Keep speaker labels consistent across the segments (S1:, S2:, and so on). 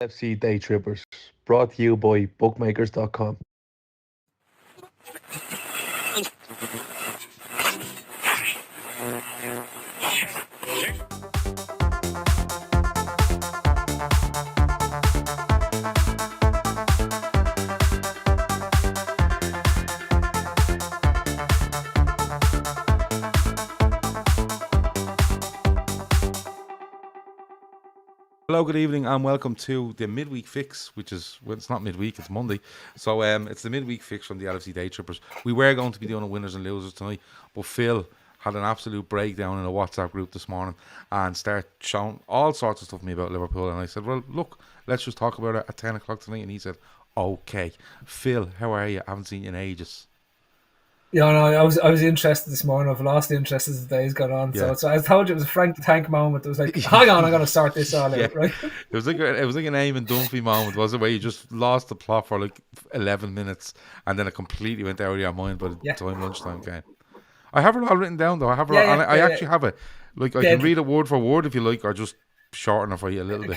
S1: LFC Daytrippers, brought to you by bookmakers.com.
S2: Hello, good evening, and welcome to the midweek fix, which is, well, it's not midweek, it's Monday. So it's the midweek fix from the LFC Daytrippers. We were going to be doing a winners and losers tonight, but Phil had an absolute breakdown in a WhatsApp group this morning and started showing all sorts of stuff to me about Liverpool. And I said, well, look, let's just talk about it at 10 o'clock tonight. And he said, okay. Phil, how are you? I haven't seen you in ages.
S3: Yeah, no, I was interested this morning. I've lost interest as the days gone on.
S2: Yeah.
S3: So I told you it was a Frank the Tank moment. It was like, hang on, I'm going to sort this all out, right?
S2: It was like an Eamon Dunphy moment, wasn't it? Where you just lost the plot for like 11 minutes and then it completely went out of your mind by the time lunchtime came. I have it all written down though. I have it all, and I actually have it. Like I can read it word for word if you like, or just shorten it for you a little bit.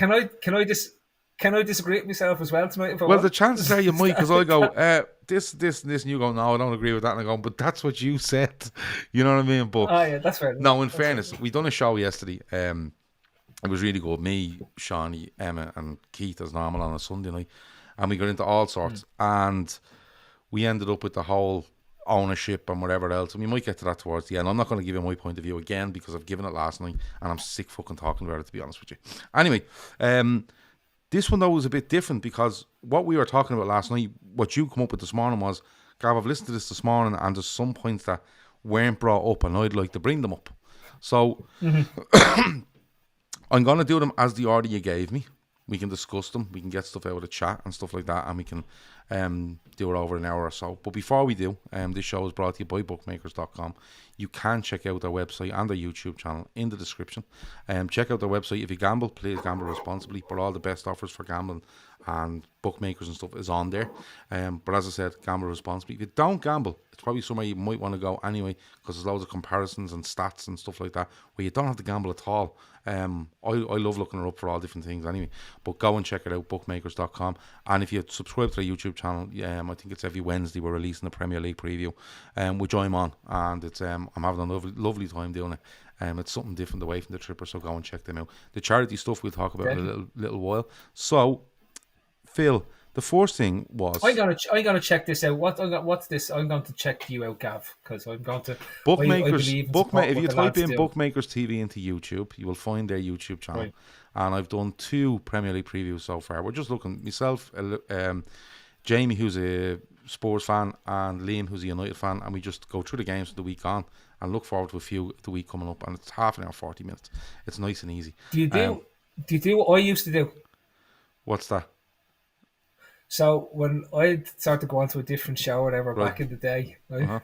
S3: Can I disagree with myself as well tonight?
S2: Well, the chances are you might, because I go, this, and you go, no, I don't agree with that. And I go, but that's what you said. You know what I mean? But
S3: yeah, that's fair.
S2: No, in fairness, we done a show yesterday. It was really good. Me, Shawnee, Emma, and Keith as normal on a Sunday night. And we got into all sorts. And we ended up with the whole ownership and whatever else. And we might get to that towards the end. I'm not going to give you my point of view again because I've given it last night. And I'm sick fucking talking about it, to be honest with you. Anyway, this one, though, was a bit different because what we were talking about last night, what you come up with this morning was, Gav, I've listened to this morning and there's some points that weren't brought up and I'd like to bring them up. So I'm going to do them as the order you gave me. We can discuss them. We can get stuff out of the chat and stuff like that, and we can do it over an hour or so. But before we do, this show is brought to you by bookmakers.com. You can check out their website and their YouTube channel in the description. Check out their website. If you gamble, please gamble responsibly. But all the best offers for gambling and bookmakers and stuff is on there. But as I said, gamble responsibly. If you don't gamble, it's probably somewhere you might want to go anyway, because there's loads of comparisons and stats and stuff like that where you don't have to gamble at all. I love looking it up for all different things anyway. But go and check it out, bookmakers.com. And if you subscribe to their YouTube channel, I think it's every Wednesday we're releasing the Premier League preview, which I'm on, and it's I'm having a lovely time doing it. It's something different away from the Tripper, so go and check them out. The charity stuff we'll talk about in a little while. So, Phil, the first thing was
S3: I'm gonna check this out. What's this? I'm going to check you out, Gav, because I'm going to
S2: Bookmakers. If you type in Bookmakers TV into YouTube, you will find their YouTube channel. Right. And I've done 2 Premier League previews so far. We're just looking, myself, Jamie, who's a Spurs fan, and Liam, who's a United fan, and we just go through the games of the week on and look forward to a few the week coming up. And it's half an hour, 40 minutes. It's nice and easy.
S3: Do you do what I used to do?
S2: What's that?
S3: So when I started going to a different show or whatever back in the day, right,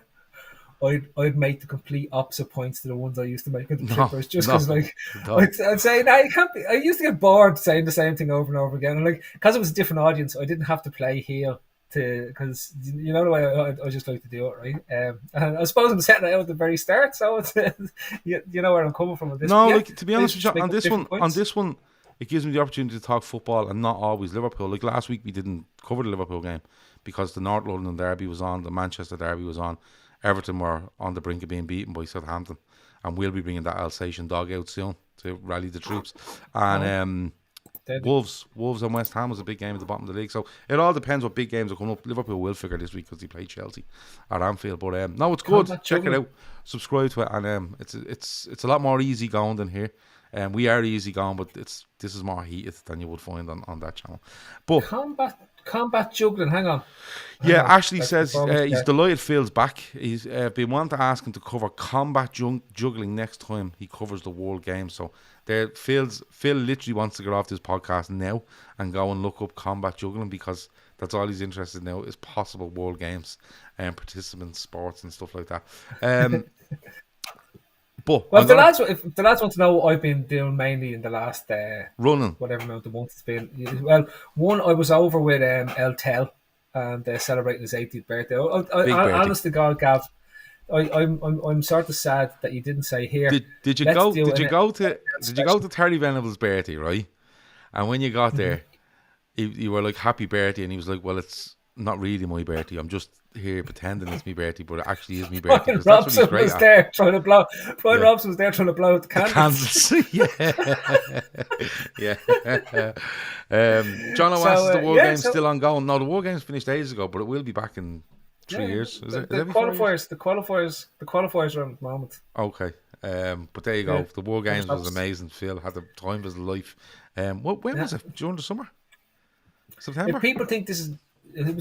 S3: I'd make the complete opposite points to the ones I used to make in the Trippers, just because I'd say, no, you can't be. I used to get bored saying the same thing over and over again, and because it was a different audience, I didn't have to play heel because you know the way I just like to do it, right? And I suppose I'm setting it out at the very start, so it's you know where I'm coming from with this.
S2: No, to be honest with you, on this one. It gives me the opportunity to talk football and not always Liverpool. Like last week, we didn't cover the Liverpool game because the North London derby was on, the Manchester derby was on. Everton were on the brink of being beaten by Southampton, and we'll be bringing that Alsatian dog out soon to rally the troops. And Wolves and West Ham was a big game at the bottom of the league. So it all depends what big games are coming up. Liverpool will figure this week because they play Chelsea at Anfield. But no, it's good. Check it out. Subscribe to it, and it's a lot more easy going than here. We are easy going, but this is more heated than you would find on that channel. But
S3: combat juggling, hang on.
S2: Yeah, Ashley says he's delighted Phil's back. He's been wanting to ask him to cover combat juggling next time he covers the World Games. So Phil literally wants to get off this podcast now and go and look up combat juggling, because that's all he's interested in now is possible World Games and participants, sports and stuff like that. But
S3: if the lads want to know what I've been doing mainly in the last
S2: running,
S3: whatever amount of months it's been. Well, one, I was over with El Tel and celebrating his 80th birthday. Honest to God, Gav, I'm sort of sad that you didn't say here.
S2: Did you go to Terry Venable's birthday, right? And when you got there, you were like, happy birthday, and he was like, well, it's not really my birthday. I'm just here pretending it's my birthday, but it actually is my birthday.
S3: Brian Robson was there trying to blow. Brian Robson was there trying to blow out the candles.
S2: John O'Was, is the War Games still ongoing? No, the War Games finished ages ago, but it will be back in 3 years. Is it?
S3: The qualifiers are at the moment.
S2: Okay. But there you go. The War Games was amazing. Phil had the time of his life. When was it? During the summer? September?
S3: If people think this is, it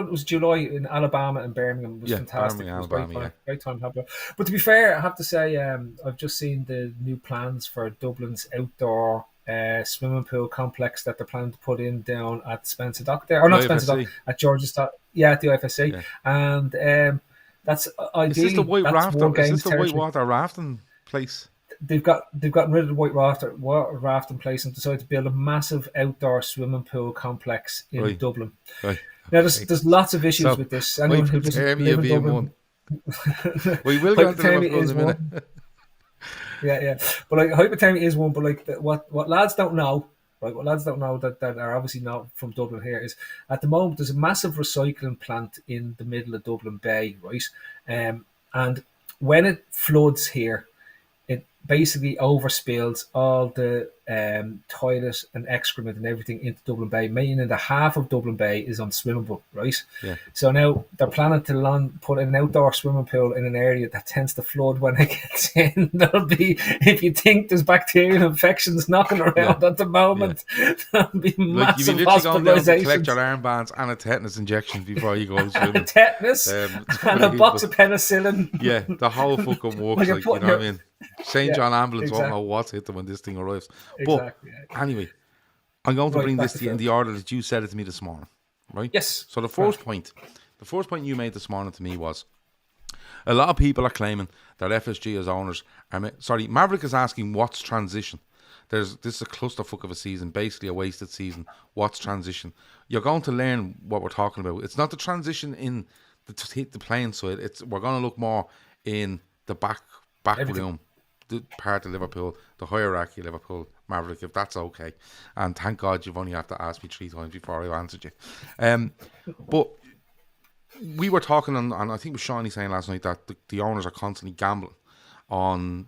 S3: was July in Alabama and Birmingham. It was fantastic.
S2: Birmingham, Alabama,
S3: great time to have it. But to be fair, I have to say, I've just seen the new plans for Dublin's outdoor swimming pool complex that they're planning to put in down at Spencer Dock there, or not Spencer Dock, at George's Dock. Yeah, at the FSC, and that's ideally.
S2: Is this the whitewater rafting place?
S3: They've gotten rid of the white rafting place and decided to build a massive outdoor swimming pool complex in Dublin.
S2: Right.
S3: Now there's lots of issues with this. Anyone who doesn't live in Dublin,
S2: we will go into Liverpool in a minute.
S3: Yeah. But like hypothermia is one. But like what lads don't know, right? What lads don't know that are obviously not from Dublin here is at the moment there's a massive recycling plant in the middle of Dublin Bay, right? And when it floods here, it basically overspills all the toilet and excrement and everything into Dublin Bay, meaning the half of Dublin Bay is unswimmable, right?
S2: Yeah.
S3: So now they're planning to put an outdoor swimming pool in an area that tends to flood when it gets in. That'll be, if you think there's bacterial infections knocking around at the moment, that'll be massive hospitalizations.
S2: Collect your armbands and a tetanus injection before you go swimming.
S3: Tetanus and a box of penicillin.
S2: Yeah, the whole fucking works. Like, you know what I mean? St. John Ambulance won't know what's hit them when this thing arrives.
S3: Exactly.
S2: But anyway, I'm going to bring this to you in the order that you said it to me this morning, right?
S3: Yes.
S2: So the first point you made this morning to me was a lot of people are claiming that FSG as owners Maverick is asking what's transition. This is a clusterfuck of a season, basically a wasted season. What's transition? You're going to learn what we're talking about. It's not the transition in the playing side. We're going to look more in the back room, the part of Liverpool, the hierarchy of Liverpool, Maverick, if that's okay. And thank God you've only had to ask me 3 times before I answered you. But we were talking, and I think it was Shawnee saying last night that the owners are constantly gambling on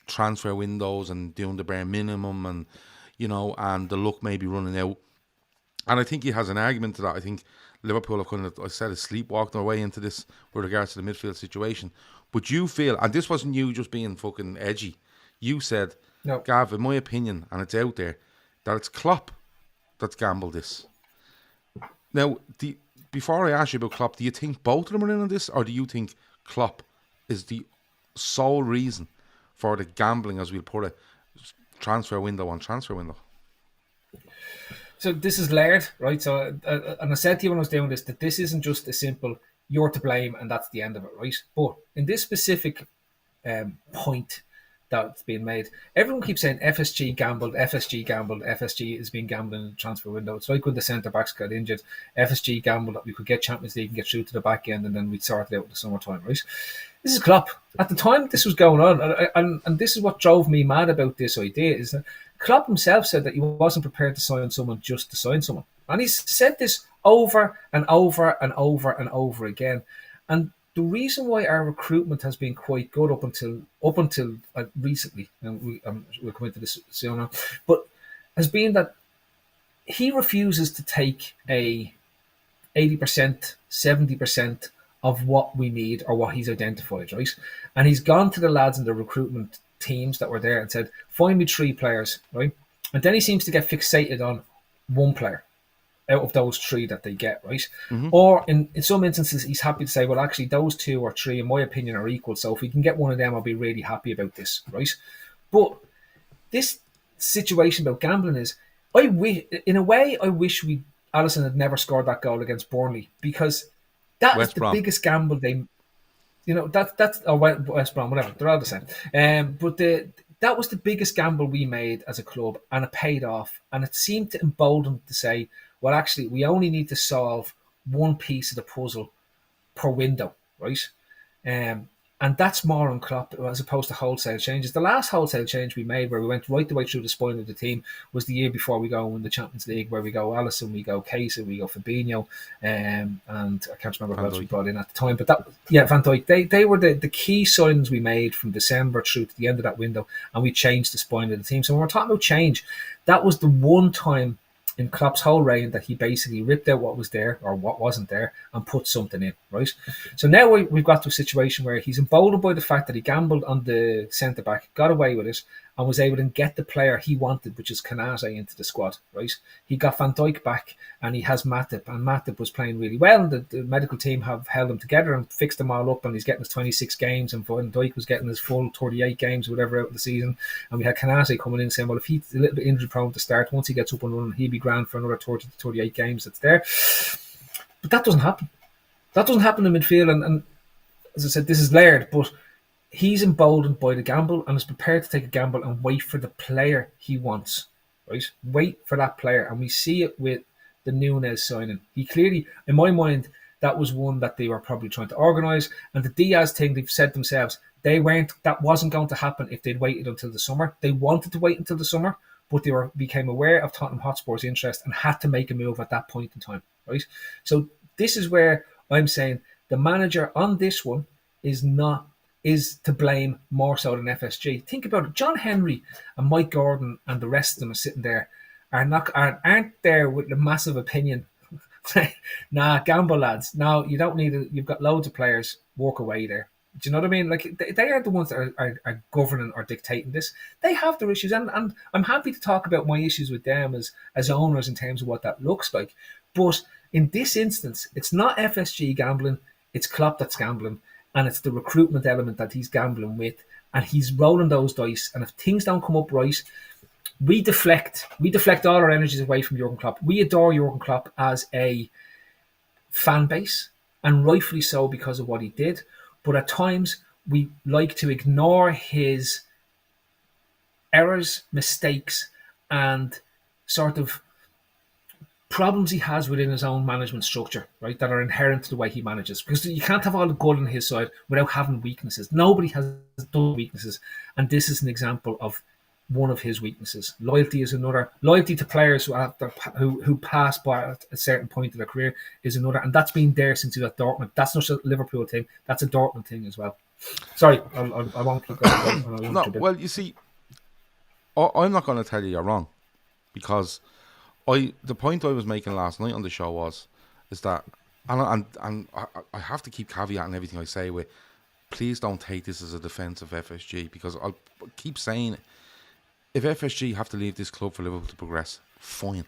S2: transfer windows and doing the bare minimum, and and the luck may be running out. And I think he has an argument to that. I think Liverpool have kind of, I said, sleepwalked their way into this with regards to the midfield situation. But you feel, and this wasn't you just being fucking edgy, you said, no, Gav, in my opinion, and it's out there, that it's Klopp that's gambled this. Now, before I ask you about Klopp, do you think both of them are in on this, or do you think Klopp is the sole reason for the gambling, as we'll put it, transfer window on transfer window?
S3: So this is layered, right? So, and I said to you when I was doing this, that this isn't just a simple, you're to blame and that's the end of it, right? But in this specific point that's being made, everyone keeps saying FSG gambled, FSG has been gambling in the transfer window. It's like when the centre-backs got injured, FSG gambled that we could get Champions League and get through to the back end, and then we'd sort it out in the summertime, right? This is Klopp. At the time this was going on, and this is what drove me mad about this idea, is that Klopp himself said that he wasn't prepared to sign someone just to sign someone. And he's said this over and over and over and over again. And the reason why our recruitment has been quite good up until recently, and we'll come into this soon now, but has been that he refuses to take a 80%, 70% of what we need or what he's identified, right? And he's gone to the lads in the recruitment teams that were there and said, find me 3 players, right? And then he seems to get fixated on 1 player out of those 3 that they get, right? Mm-hmm. Or in some instances, he's happy to say, well, actually, those 2 or 3, in my opinion, are equal. So if we can get one of them, I'll be really happy about this, right? But this situation about gambling is, in a way, I wish Alisson had never scored that goal against Burnley, because that was the biggest gamble they... that's West Brom, whatever. They're all the same. But that was the biggest gamble we made as a club, and it paid off. And it seemed to embolden to say, well, actually, we only need to solve one piece of the puzzle per window, right? And And that's more on Klopp as opposed to wholesale changes. The last wholesale change we made, where we went right the way through the spine of the team, was the year before we go and win the Champions League, where we go Alisson, we go Casey, we go Fabinho, and I can't remember who else we brought in at the time. But Van Dijk. They were the key signings we made from December through to the end of that window, and we changed the spine of the team. So when we're talking about change, that was the one time in Klopp's whole reign that he basically ripped out what was there or what wasn't there and put something in, right? So now we've got to a situation where he's emboldened by the fact that he gambled on the centre-back, got away with it, and was able to get the player he wanted, which is Kanate, into the squad, right? He got Van Dijk back and he has Matip, and Matip was playing really well. The medical team have held him together and fixed them all up, and he's getting his 26 games, and Van Dijk was getting his full 38 games or whatever out of the season. And we had Kanate coming in saying, well, if he's a little bit injury prone to start, once he gets up and running, he'll be grand for another 30 to 38 games that's there. But that doesn't happen. That doesn't happen in midfield, and as I said, this is layered, but he's emboldened by the gamble and is prepared to take a gamble and wait for the player he wants, right? Wait for that player. And we see it with the Nunez signing. He clearly, in my mind, that was one that they were probably trying to organise. And the Diaz thing, they've said themselves, that wasn't going to happen if they'd waited until the summer. They wanted to wait until the summer, but they became aware of Tottenham Hotspur's interest and had to make a move at that point in time, right? So this is where I'm saying the manager on this one is to blame more so than FSG. Think about it. John Henry and Mike Gordon and the rest of them are sitting there, aren't there with a massive opinion. Nah, gamble, lads. No, you don't need it. You've got loads of players. Walk away there. Do you know what I mean? Like, they aren't the ones that are governing or dictating this. They have their issues, and I'm happy to talk about my issues with them as owners in terms of what that looks like. But in this instance, it's not FSG gambling. It's Klopp that's gambling. And it's the recruitment element that he's gambling with, and he's rolling those dice. And if things don't come up right, we deflect all our energies away from Jurgen Klopp. We adore Jurgen Klopp as a fan base, and rightfully so because of what he did. But at times we like to ignore his errors, mistakes, and sort of problems he has within his own management structure, right, that are inherent to the way he manages. Because you can't have all the good on his side without having weaknesses. Nobody has done weaknesses, and this is an example of one of his weaknesses. Loyalty is another. Loyalty to players who pass by at a certain point of their career is another, and that's been there since he was at Dortmund. That's not a Liverpool thing. That's a Dortmund thing as well. Sorry, I won't keep going.
S2: No, well, you see, I'm not going to tell you you're wrong, because the point I was making last night on the show is that, and I have to keep caveating everything I say with, please don't take this as a defence of FSG, because I'll keep saying it. If FSG have to leave this club for Liverpool to progress, fine,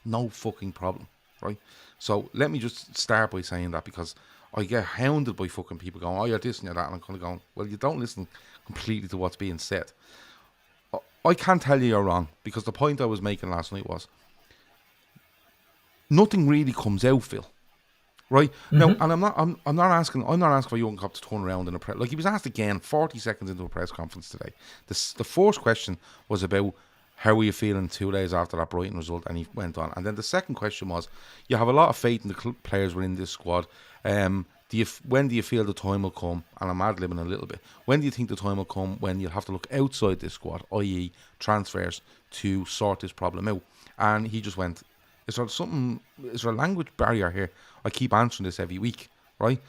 S2: no fucking problem, right? So let me just start by saying that, because I get hounded by fucking people going, oh, you're this and you're that, and I'm kind of going, well, you don't listen completely to what's being said. I can't tell you you're wrong, because the point I was making last night was, nothing really comes out, Phil. Right? Mm-hmm. Now, and I'm not asking for Jurgen Klopp to turn around in a press. Like, he was asked again 40 seconds into a press conference today. The first question was about how were you feeling 2 days after that Brighton result, and he went on. And then the second question was, you have a lot of faith in the players within this squad. When do you feel the time will come? And I'm ad-libbing a little bit. When do you think the time will come when you'll have to look outside this squad, i.e. transfers, to sort this problem out? And he just went, is there a language barrier here? I keep answering this every week, right?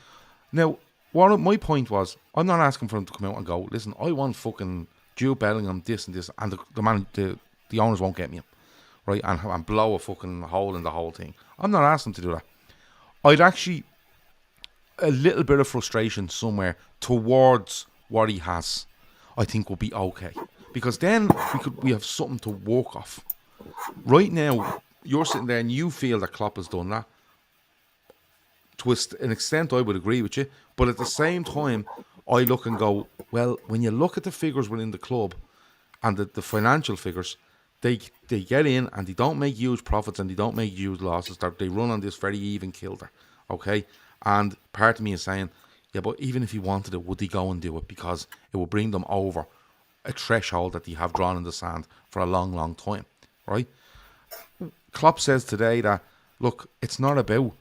S2: Now, my point was, I'm not asking for him to come out and go, listen, I want fucking Jude Bellingham, this and this, and the owners won't get me him, right? And blow a fucking hole in the whole thing. I'm not asking him to do that. I'd actually, a little bit of frustration somewhere towards what he has, I think will be okay. Because then we have something to work off. Right now, you're sitting there and you feel that Klopp has done that. To an extent, I would agree with you. But at the same time, I look and go, well, when you look at the figures within the club and the financial figures, they get in and they don't make huge profits and they don't make huge losses. They run on this very even kilter, okay? And part of me is saying, yeah, but even if he wanted it, would he go and do it? Because it will bring them over a threshold that they have drawn in the sand for a long, long time, right? Klopp says today that, look, it's not about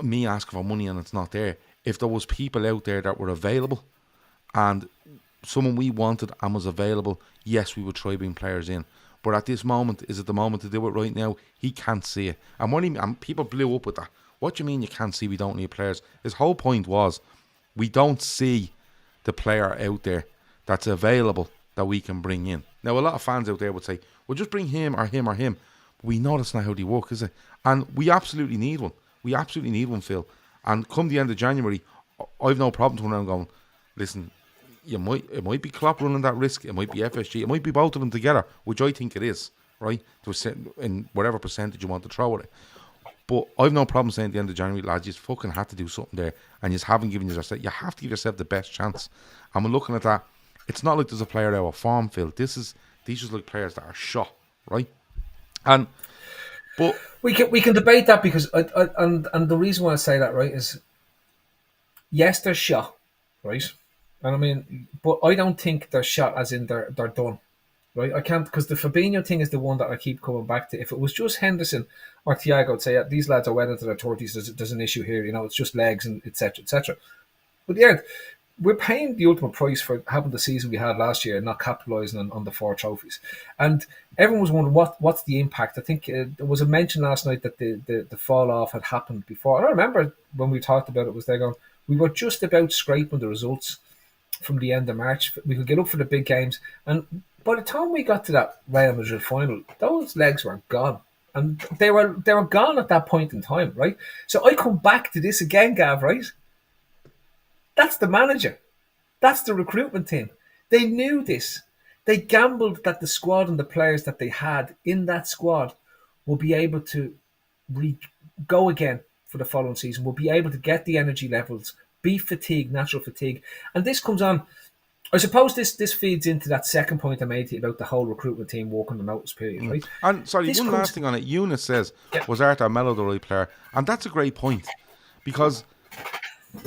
S2: me asking for money and it's not there. If there was people out there that were available and someone we wanted and was available, yes, we would try bring players in. But at this moment, is it the moment to do it right now? He can't see it. And people blew up with that. What do you mean you can't see we don't need players? His whole point was, we don't see the player out there that's available that we can bring in. Now, a lot of fans out there would say, well, just bring him or him or him. But we know that's not how they work, is it? And we absolutely need one. We absolutely need one, Phil. And come the end of January, I've no problem turning around going, listen, it might be Klopp running that risk, it might be FSG, it might be both of them together, which I think it is, right? In whatever percentage you want to throw at it. But I've no problem saying at the end of January, lads, you fucking had to do something there, and you haven't given yourself. You have to give yourself the best chance. And we're looking at that. It's not like there's a player out of form, Phil. These just look like players that are shot, right? But
S3: we can debate that, because and the reason why I say that, right, is yes, they're shot, right, and I mean, but I don't think they're shot as in they're done. Right, I can't, because the Fabinho thing is the one that I keep coming back to. If it was just Henderson or Thiago, I'd say, yeah, these lads are well into their 30s. There's an issue here, it's just legs and etc. etc. But yeah, we're paying the ultimate price for having the season we had last year and not capitalising on the 4 trophies. And everyone was wondering what's the impact. I think there was a mention last night that the fall off had happened before. And I remember when we talked about it, was they going, we were just about scraping the results from the end of March. We could get up for the big games, and by the time we got to that Real Madrid final, those legs were gone. And they were gone at that point in time, right? So I come back to this again, Gav, right? That's the manager. That's the recruitment team. They knew this. They gambled that the squad and the players that they had in that squad will be able to go again for the following season, will be able to get the energy levels, be fatigued, natural fatigue. And this comes on, I suppose this feeds into that second point I made about the whole recruitment team working the notice period, right?
S2: And sorry, one last thing on it. Eunice says, was Arthur Mello the right player? And that's a great point, because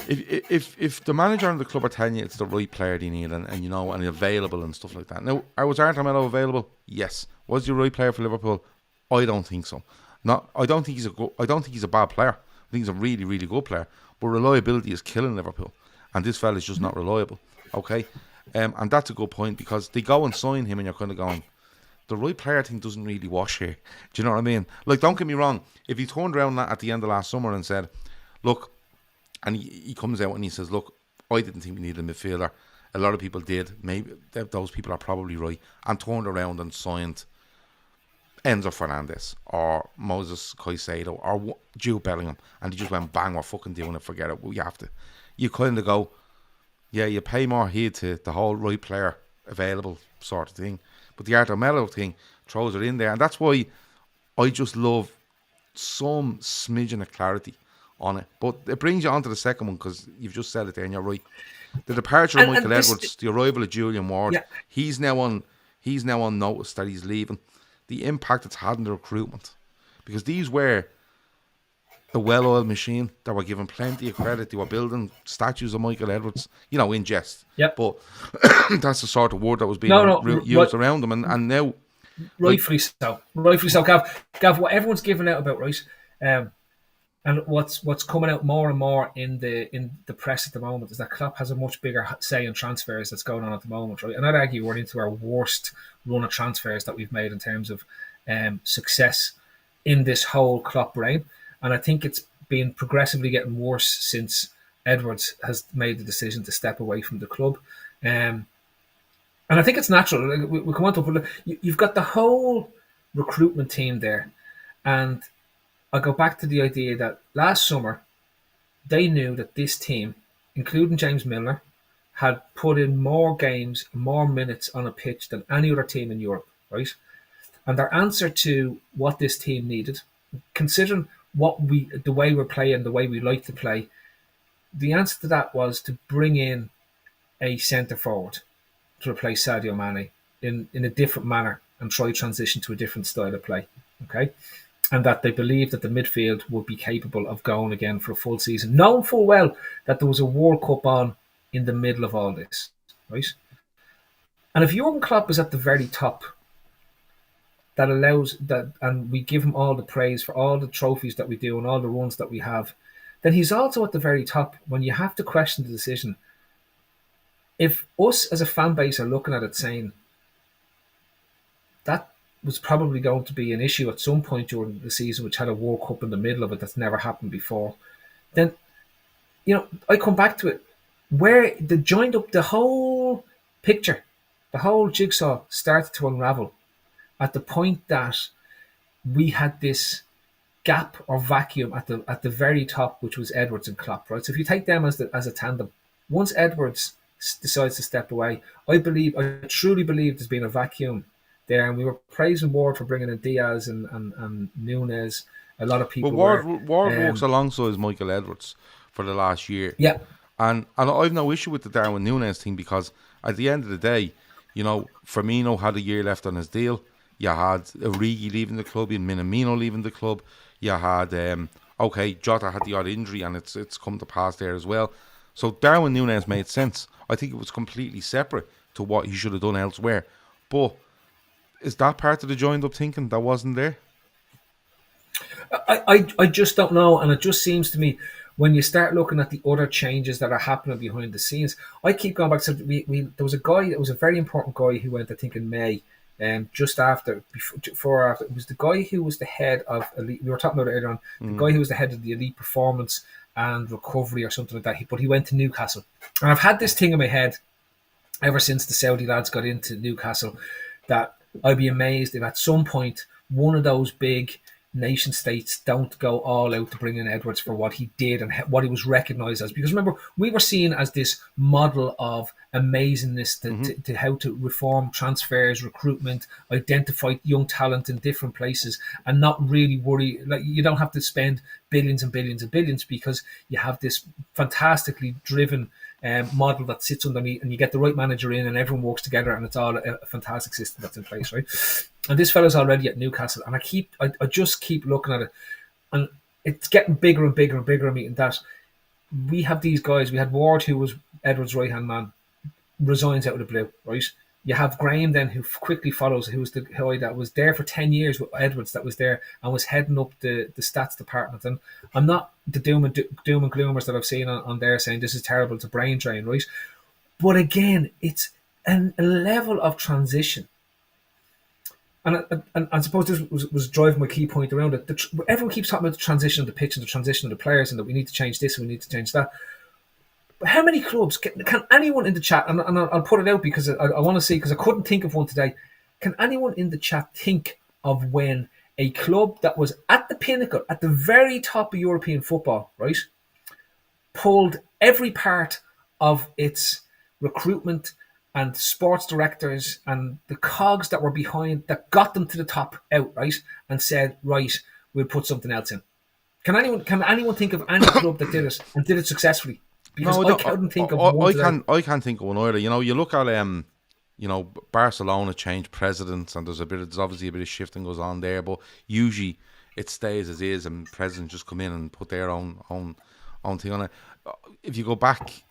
S2: if the manager and the club are telling you it's the right player they need and and available and stuff like that. Now, was Arthur Mello available? Yes. Was he the right player for Liverpool? I don't think so. I don't think he's a bad player. I think he's a really, really good player. But reliability is killing Liverpool, and this fella's just not reliable. Okay. And that's a good point, because they go and sign him and you're kind of going, the right player thing doesn't really wash here. Do you know what I mean? Like, don't get me wrong. If he turned around at the end of last summer and said, look, and he comes out and he says, look, I didn't think we needed a midfielder. A lot of people did. Maybe those people are probably right. And turned around and signed Enzo Fernandez or Moses Caicedo or Jude Bellingham. And he just went, bang, we're fucking doing it, forget it. We have to. You kind of go, yeah, you pay more heed to the whole right player available sort of thing. But the Arthur Mello thing throws it in there. And that's why I just love some smidgen of clarity on it. But it brings you on to the second one, because you've just said it there and you're right. The departure of Michael Edwards, the arrival of Julian Ward, yeah. he's now on notice that he's leaving. The impact it's had on the recruitment. Because these were a well-oiled machine that were given plenty of credit. They were building statues of Michael Edwards, in jest.
S3: Yep.
S2: But that's the sort of word that was being used around them. And now...
S3: Rightfully so. Gav, what everyone's giving out about, right? And what's coming out more and more in the press at the moment is that Klopp has a much bigger say in transfers that's going on at the moment, right? And I'd argue we're into our worst run of transfers that we've made in terms of success in this whole Klopp reign. And I think it's been progressively getting worse since Edwards has made the decision to step away from the club. And I think it's natural. We come on to it. You've got the whole recruitment team there. And I go back to the idea that last summer, they knew that this team, including James Milner, had put in more games, more minutes on a pitch than any other team in Europe, right? And their answer to what this team needed, considering the way we're playing, the way we like to play, the answer to that was to bring in a centre forward to replace Sadio Mane in a different manner and try transition to a different style of play. Okay, and that they believed that the midfield would be capable of going again for a full season, knowing full well that there was a World Cup on in the middle of all this, right? And if Jurgen Klopp is at the very top, that allows that, and we give him all the praise for all the trophies that we do and all the runs that we have, then he's also at the very top when you have to question the decision. if us as a fan base are looking at it saying that was probably going to be an issue at some point during the season, which had a World Cup in the middle of it that's never happened before, then, I come back to it. Where the joined up, the whole picture, the whole jigsaw started to unravel at the point that we had this gap or vacuum at the very top, which was Edwards and Klopp, right? So if you take them as a tandem, once Edwards decides to step away, I truly believe there's been a vacuum there, and we were praising Ward for bringing in Diaz and Nunes. A lot of people.
S2: But Ward works alongside Michael Edwards for the last year.
S3: Yeah.
S2: And I've no issue with the Darwin Nunes thing, because at the end of the day, Firmino had a year left on his deal. You had Origi leaving the club, and Minamino leaving the club. You had Jota had the odd injury, and it's come to pass there as well. So Darwin Nunes made sense. I think it was completely separate to what he should have done elsewhere. But is that part of the joined up thinking that wasn't there?
S3: I just don't know, and it just seems to me when you start looking at the other changes that are happening behind the scenes, I keep going back to there was a guy, it was a very important guy who went, I think, in May, just after, before after, it was the guy who was the head of elite. We were talking about it earlier on. The guy who was the head of the elite performance and recovery or something like that. But he went to Newcastle, and I've had this thing in my head ever since the Saudi lads got into Newcastle that I'd be amazed if at some point one of those big nation states don't go all out to bring in Edwards for what he did and what he was recognised as. Because remember, we were seen as this model of amazingness to how to reform transfers, recruitment, identify young talent in different places, and not really worry. Like, you don't have to spend billions and billions and billions because you have this fantastically driven model that sits underneath, and you get the right manager in and everyone works together, and it's all a fantastic system that's in place, right? And this fellow's already at Newcastle, and I just keep looking at it, and it's getting bigger and bigger and bigger. I mean, that we have these guys. We had Ward, who was Edwards' right hand man, resigns out of the blue, right? You have Graham then, who quickly follows, who was the guy that was there for 10 years with Edwards, that was there and was heading up the stats department. And I'm not the doom and gloomers that I've seen on there saying this is terrible, it's a brain drain, right? But again, it's a level of transition. And I suppose this was driving my key point around it. Everyone keeps talking about the transition of the pitch and the transition of the players, and that we need to change this and we need to change that. But how many clubs, can anyone in the chat, and I'll put it out because I want to see, because I couldn't think of one today, can anyone in the chat think of when a club that was at the pinnacle, at the very top of European football, right, pulled every part of its recruitment and sports directors and the cogs that were behind, that got them to the top out, right, and said, right, we'll put something else in? Can anyone think of any club that did it and did it successfully? Because I can't think of one.
S2: I can't think of one either. You look at Barcelona changed presidents, and there's obviously a bit of shifting goes on there, but usually it stays as is, and presidents just come in and put their own thing on it. If you go back,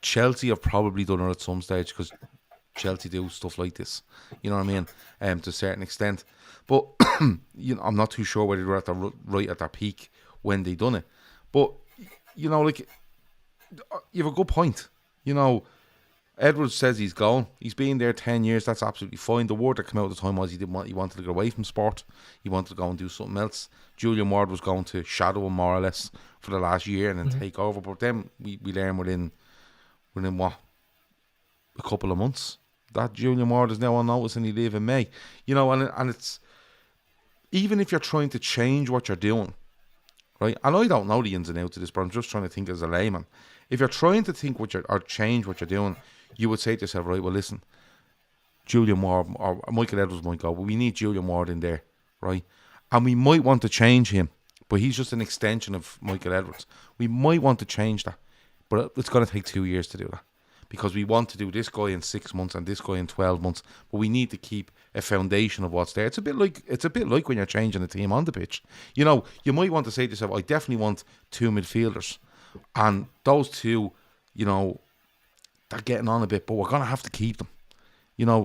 S2: Chelsea have probably done it at some stage, because Chelsea do stuff like this. You know what I mean? To a certain extent, but I'm not too sure whether they were right at their peak when they done it. But you have a good point. Edwards says he's gone. He's been there 10 years. That's absolutely fine. The word that came out at the time was he wanted to get away from sport. He wanted to go and do something else. Julian Ward was going to shadow him more or less for the last year and then take over. But then we learned within what, a couple of months, that Julian Ward is now on notice and he leave in May. And it's, even if you're trying to change what you're doing, right? And I don't know the ins and outs of this, but I'm just trying to think as a layman. If you're trying to think or change what you're doing, you would say to yourself, right, well, listen, Julian Ward or Michael Edwards might go, well, we need Julian Ward in there, right? And we might want to change him, but he's just an extension of Michael Edwards. We might want to change that, but it's going to take 2 years to do that, because we want to do this guy in 6 months and this guy in 12 months, but we need to keep a foundation of what's there. It's a bit like when you're changing a team on the pitch. You might want to say to yourself, I definitely want 2 midfielders, and those two, they're getting on a bit, but we're going to have to keep them.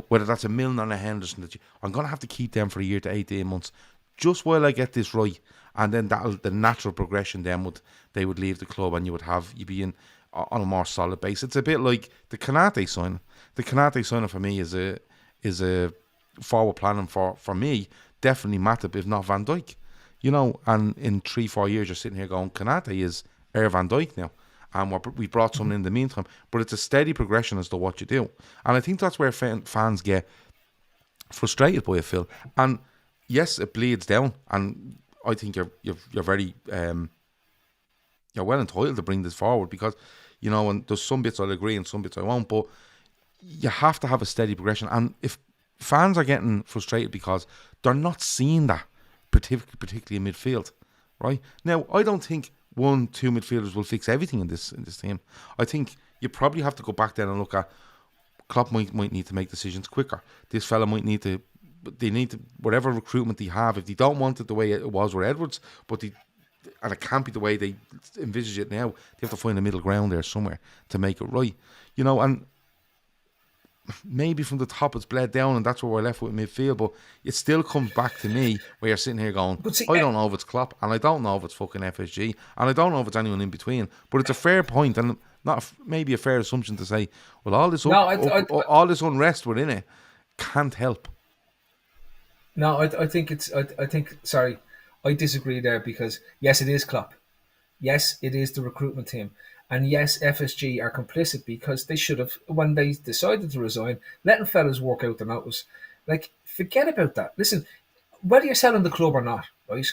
S2: Whether that's a Milner and a Henderson, I'm going to have to keep them for a year to 18 months, just while I get this right. And then the natural progression then they would leave the club, and you'd be in on a more solid base. It's a bit like the Konate signing. The Konate signing for me is a forward planning for me, definitely Matip, if not Van Dijk. You know, and in 3-4 years, you're sitting here going, Konate is Air Van Dijk now. And we brought someone in the meantime. But it's a steady progression as to what you do. And I think that's where fans get frustrated by it, Phil. And yes, it bleeds down. And I think you're very you're well entitled to bring this forward, because, you know, and there's some bits I'll agree and some bits I won't. But you have to have a steady progression. And if fans are getting frustrated because they're not seeing that, particularly in midfield, right? Now, I don't think 1-2 midfielders will fix everything in this team. I think you probably have to go back there and look at Klopp might need to make decisions quicker. This fella might need to, whatever recruitment they have, if they don't want it the way it was with Edwards, and it can't be the way they envisage it now, they have to find a middle ground there somewhere to make it right. You know, and maybe from the top it's bled down and that's where we're left with midfield, but it still comes back to me where you're sitting here going, I don't know if it's Klopp, and I don't know if it's fucking FSG, and I don't know if it's anyone in between, but it's a fair point, and not maybe a fair assumption to say, well, all this all this unrest within it can't help.
S3: No, I think sorry, I disagree there, because yes, it is Klopp. Yes, it is the recruitment team. And yes, FSG are complicit, because they should have, when they decided to resign, letting fellas work out the notice. Like, forget about that. Listen, whether you're selling the club or not, right?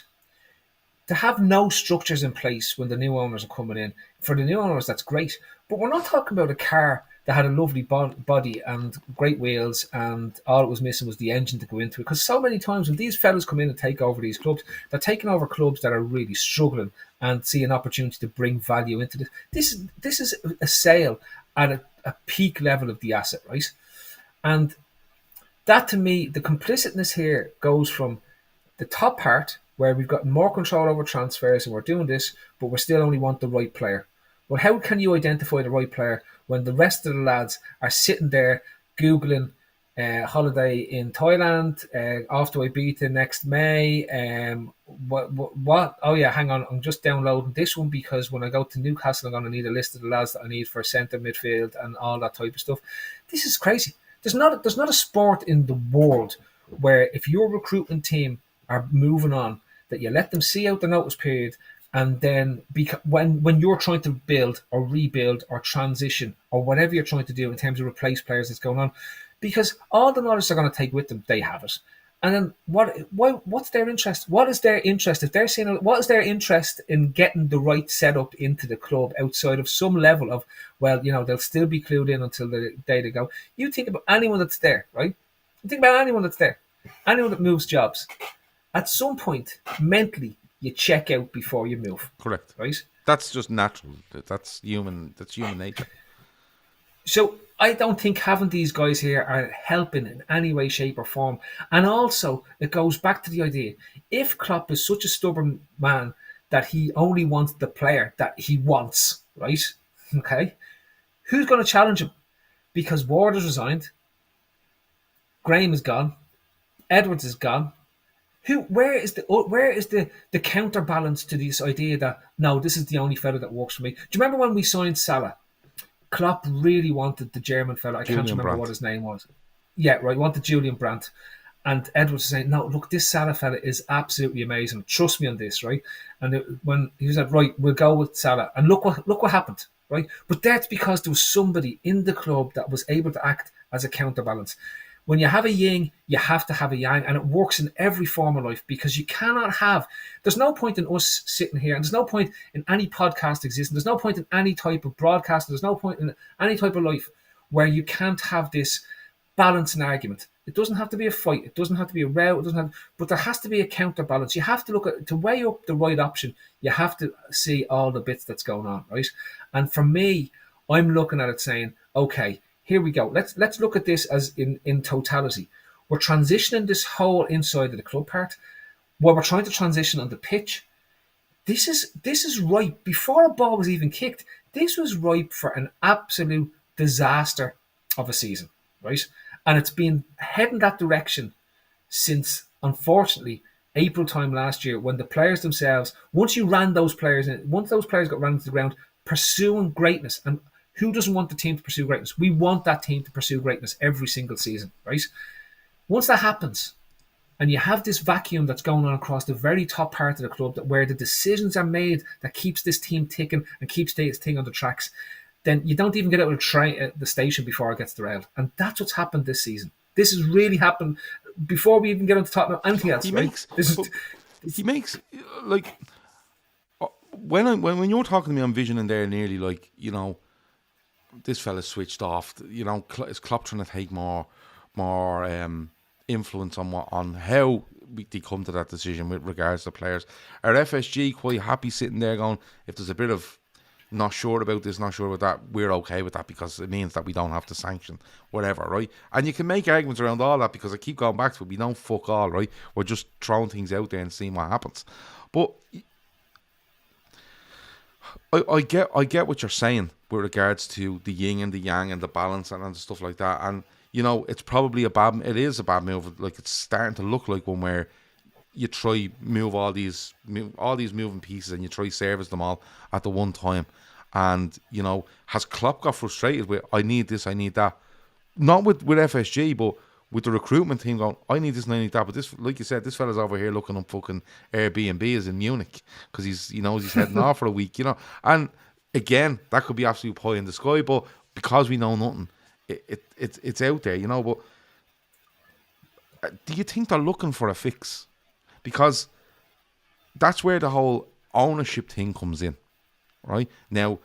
S3: To have no structures in place when the new owners are coming in, for the new owners, that's great. But we're not talking about a car that had a lovely body and great wheels, and all it was missing was the engine to go into it. Because so many times when these fellas come in and take over these clubs, they're taking over clubs that are really struggling and see an opportunity to bring value into this. This is a sale at a peak level of the asset, right? And that, to me, the complicitness here goes from the top part, where we've got more control over transfers and we're doing this, but we still only want the right player. Well, how can you identify the right player when the rest of the lads are sitting there Googling holiday in Thailand, off to Ibiza next May? What? Oh yeah, hang on, I'm just downloading this one because when I go to Newcastle, I'm going to need a list of the lads that I need for centre midfield and all that type of stuff. This is crazy. There's not a sport in the world where if your recruitment team are moving on, that you let them see out the notice period, and then when you're trying to build or rebuild or transition or whatever you're trying to do in terms of replace players that's going on, because all the knowledge they're going to take with them, they have it. And then what's their interest? What is their interest? If they're saying, what is their interest in getting the right setup into the club outside of some level of, well, you know, they'll still be clued in until the day they go. You think about anyone that's there, right? You think about anyone that's there, anyone that moves jobs. At some point, mentally, you check out before you move.
S2: Correct.
S3: Right?
S2: That's just natural. That's human nature.
S3: So I don't think having these guys here are helping in any way, shape or form. And also, it goes back to the idea, if Klopp is such a stubborn man that he only wants the player that he wants, right? Okay. Who's going to challenge him? Because Ward has resigned. Graham is gone. Edwards is gone. Where is the counterbalance to this idea that, no, this is the only fella that works for me? Do you remember when we signed Salah? Klopp really wanted the German fella. I can't remember what his name was. Yeah, right. Wanted Julian Brandt. And Edwards was saying, no, look, this Salah fella is absolutely amazing. Trust me on this, right? And when he was like, right, we'll go with Salah. And look what happened, right? But that's because there was somebody in the club that was able to act as a counterbalance. When you have a yin, you have to have a yang, and it works in every form of life, because you cannot have, there's no point in us sitting here, and there's no point in any podcast existing, there's no point in any type of broadcast, there's no point in any type of life where you can't have this balance and argument. It doesn't have to be a fight, it doesn't have to be a row, but there has to be a counterbalance. You have to look at, to weigh up the right option, you have to see all the bits that's going on, right? And for me, I'm looking at it saying, okay, here we go. Let's look at this as in totality. We're transitioning this whole inside of the club part, where we're trying to transition on the pitch. This is ripe. Before a ball was even kicked, this was ripe for an absolute disaster of a season, right? And it's been heading that direction since, unfortunately, April time last year, when the players themselves, once those players got ran into the ground, pursuing greatness. And who doesn't want the team to pursue greatness? We want that team to pursue greatness every single season, right? Once that happens, and you have this vacuum that's going on across the very top part of the club, where the decisions are made that keeps this team ticking and keeps this thing on the tracks, then you don't even get out of the station before it gets derailed. And that's what's happened this season. This has really happened before we even get on to talking about anything else.
S2: He makes like when you're talking to me, I'm visioning there nearly like, you know, this fella's switched off. You know, is Klopp trying to take more influence on how they come to that decision with regards to players? Are FSG quite happy sitting there going, if there's a bit of not sure about this, not sure about that, we're okay with that because it means that we don't have to sanction whatever, right? And you can make arguments around all that because I keep going back to it. We don't fuck all, right? We're just throwing things out there and seeing what happens. But I get what you're saying with regards to the yin and the yang and the balance and stuff like that. And you know, it is a bad move. Like, it's starting to look like one where you try move all these moving pieces and you try service them all at the one time. And, you know, has Klopp got frustrated with, I need this, I need that? Not with FSG, but with the recruitment team going, I need this and I need that. But this, like you said, this fella's over here looking up fucking Airbnbs in Munich because he knows he's heading off for a week, you know. And again, that could be absolute pie in the sky, but because we know nothing, it's out there, you know. But do you think they're looking for a fix? Because that's where the whole ownership thing comes in, right? Now,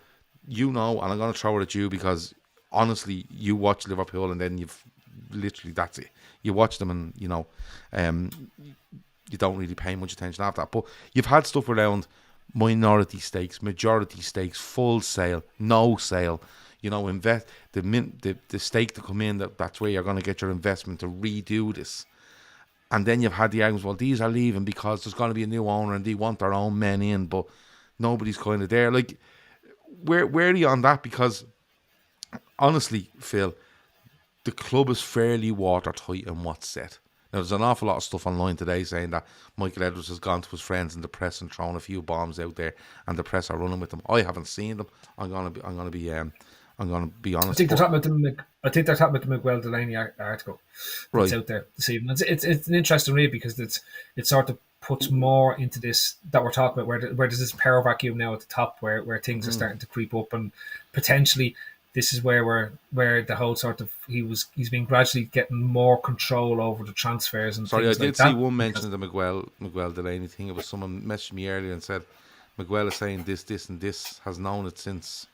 S2: you know, and I'm going to throw it at you because honestly, you watch Liverpool and then you've literally, that's it. You watch them and, you know, you don't really pay much attention after that. But you've had stuff around minority stakes, majority stakes, full sale, no sale. You know, invest the stake to come in, that's where you're going to get your investment to redo this. And then you've had the arguments, well, these are leaving because there's going to be a new owner and they want their own men in, but nobody's kind of there. Like, where are you on that? Because honestly, Phil, the club is fairly watertight in what's said. Now, there's an awful lot of stuff online today saying that Michael Edwards has gone to his friends in the press and thrown a few bombs out there, and the press are running with them. I haven't seen them. I'm gonna be honest.
S3: I think they're talking about the Miguel Delaney article that's out there this evening. It's an interesting read because it sort of puts more into this that we're talking about, where there's this power vacuum now at the top, where things are starting to creep up, and potentially this is where the whole sort of he's been gradually getting more control over the transfers and
S2: Sorry, I
S3: things
S2: did
S3: like
S2: see
S3: that.
S2: one mention of the Miguel Delaney thing. It was someone messaged me earlier and said Miguel is saying this and this, has known it since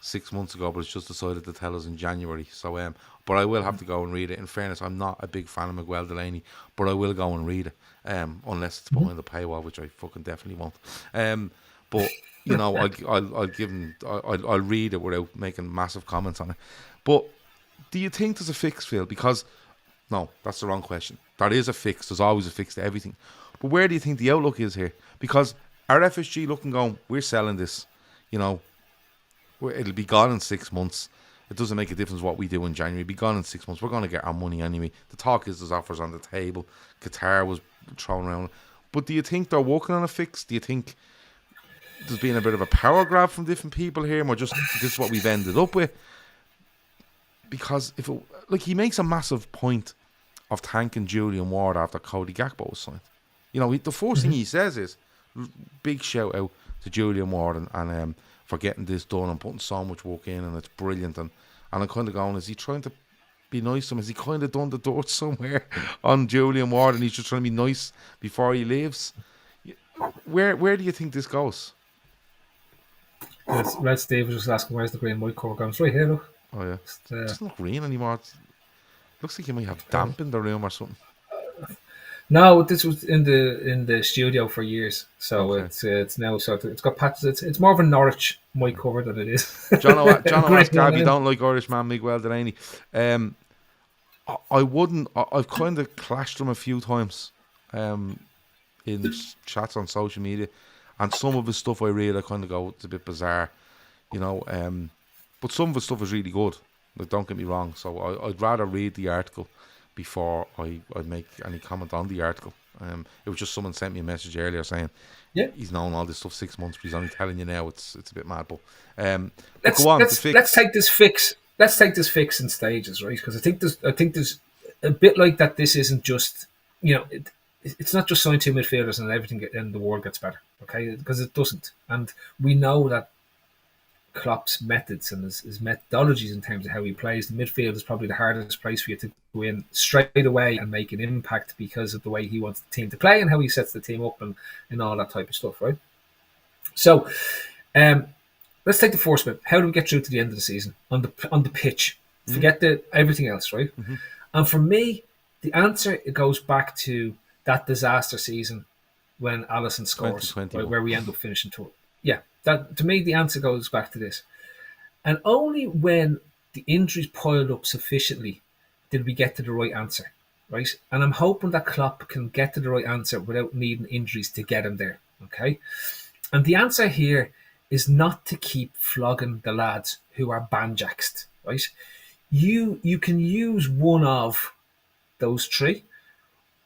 S2: 6 months ago, but it's just decided to tell us in January. So, but I will have to go and read it. In fairness, I'm not a big fan of Miguel Delaney, but I will go and read it, unless it's behind the paywall, which I fucking definitely won't. But you know, I'll give him. I'll read it without making massive comments on it. But do you think there's a fix, Phil? Because no, that's the wrong question. There is a fix. There's always a fix to everything. But where do you think the outlook is here? Because our FSG looking going, we're selling this. You know, it'll be gone in 6 months. It doesn't make a difference what we do in January. It'll be gone in 6 months. We're going to get our money anyway. The talk is there's offers on the table. Qatar was thrown around. But do you think they're working on a fix? Do you think there's been a bit of a power grab from different people here, and we're just, this is what we've ended up with? Because he makes a massive point of thanking Julian Ward after Cody Gakpo was signed. You know, the first thing he says is, big shout out to Julian Ward and for getting this done and putting so much work in, and it's brilliant. And I'm kind of going, is he trying to be nice to him? Has he kind of done the dirt somewhere on Julian Ward and he's just trying to be nice before he leaves? Where do you think this goes?
S3: Red Steve was just asking, where's the green white cover gone? It's right here, look.
S2: Oh yeah, it doesn't look green anymore. It looks like you might have damp in the room or something.
S3: No, this was in the studio for years, so okay. It's now sort of, it's got patches. It's more of a Norwich white cover than it is.
S2: John asked Gav, you don't like Irish man Miguel Delaney. I wouldn't. I've kind of clashed him a few times in chats on social media, and some of his stuff I read, I kind of go, it's a bit bizarre, you know. But some of his stuff is really good. Like, don't get me wrong. So I'd rather read the article before I make any comment on the article. It was just someone sent me a message earlier saying he's known all this stuff 6 months, but he's only telling you now. It's a bit mad, but go on.
S3: Let's take this fix. Let's take this fix in stages, right? Because I think there's a bit like that. This isn't just it's not just sign 2 midfielders and everything in the world gets better, okay? Because it doesn't, and we know that Klopp's methods and his methodologies in terms of how he plays, the midfield is probably the hardest place for you to go in straight away and make an impact because of the way he wants the team to play and how he sets the team up and all that type of stuff, right? So, let's take the first bit. How do we get through to the end of the season on the pitch? Forget everything else, right? And for me, the answer it goes back to that disaster season when Alisson scores, right, where we end up finishing third. Yeah, that to me the answer goes back to this. And only when the injuries piled up sufficiently did we get to the right answer, right? And I'm hoping that Klopp can get to the right answer without needing injuries to get him there, okay? And the answer here is not to keep flogging the lads who are banjaxed, right? You can use one of those 3,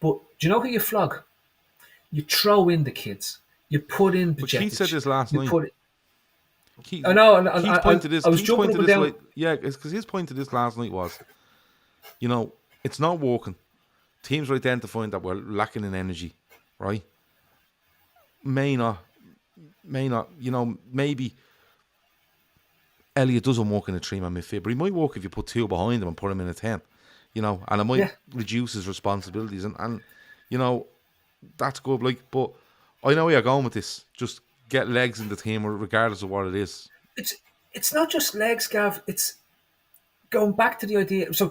S3: but do you know who you flog? You throw in the kids. You put in the
S2: Keith said this last night.
S3: I know.
S2: Keith's point to this.
S3: I was jumping up and down.
S2: Because his point to this last night was, it's not working. Teams are identifying that we're lacking in energy, right? May not. Maybe Elliot doesn't work in a 3-man midfield, but he might work if you put 2 behind him and put him in a 10. And it might reduce his responsibilities, and that's good. But I know where you're going with this. Just get legs in the team, regardless of what it is.
S3: It's not just legs, Gav. It's going back to the idea. So,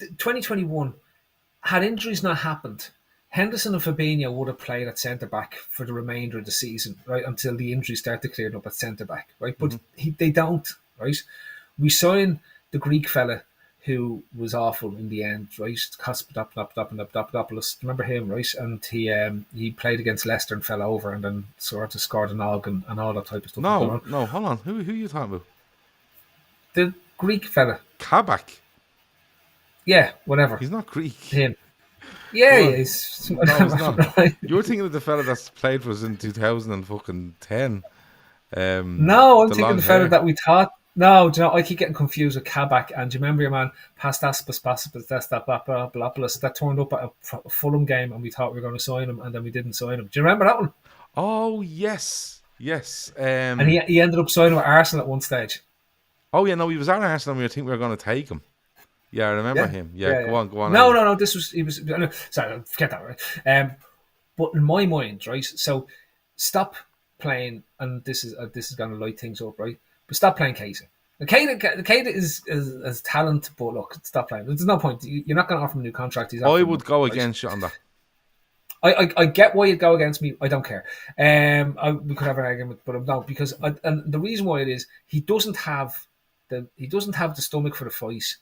S3: 2021, had injuries not happened, Henderson and Fabinho would have played at centre back for the remainder of the season, right, until the injuries started clearing up at centre back, right? But they don't, right? We signed the Greek fella who was awful in the end, right? Kospaptopoulos, remember him, right? And he played against Leicester and fell over and then sort of scored an og and all that type of stuff.
S2: No, hold on. Who are you talking about?
S3: The Greek fella.
S2: Kabak.
S3: Yeah, whatever.
S2: He's not Greek.
S3: Him. Yeah, he is.
S2: No, he's not. Right. You're thinking of the fella that's played for us in 2010.
S3: No, I'm thinking the fella that we thought. No, do you know, I keep getting confused with Kabak. And do you remember your man, Pastas, that turned up at a Fulham game and we thought we were going to sign him and then we didn't sign him. Do you remember that one?
S2: Oh, yes.
S3: And he ended up signing with Arsenal at one stage.
S2: Oh, yeah, no, he was at Arsenal and we think we were going to take him. Yeah, I remember him. Yeah, go on.
S3: No, he was, sorry, forget that, right? But in my mind, right, so stop playing, and this is going to light things up, right? But stop playing Keita. Keita is talent, but look, stop playing. There's no point. You're not going to offer him a new contract.
S2: I would go against you on that.
S3: I get why you'd go against me. I don't care. We could have an argument, but no, because and the reason why it is he doesn't have the stomach for the fight.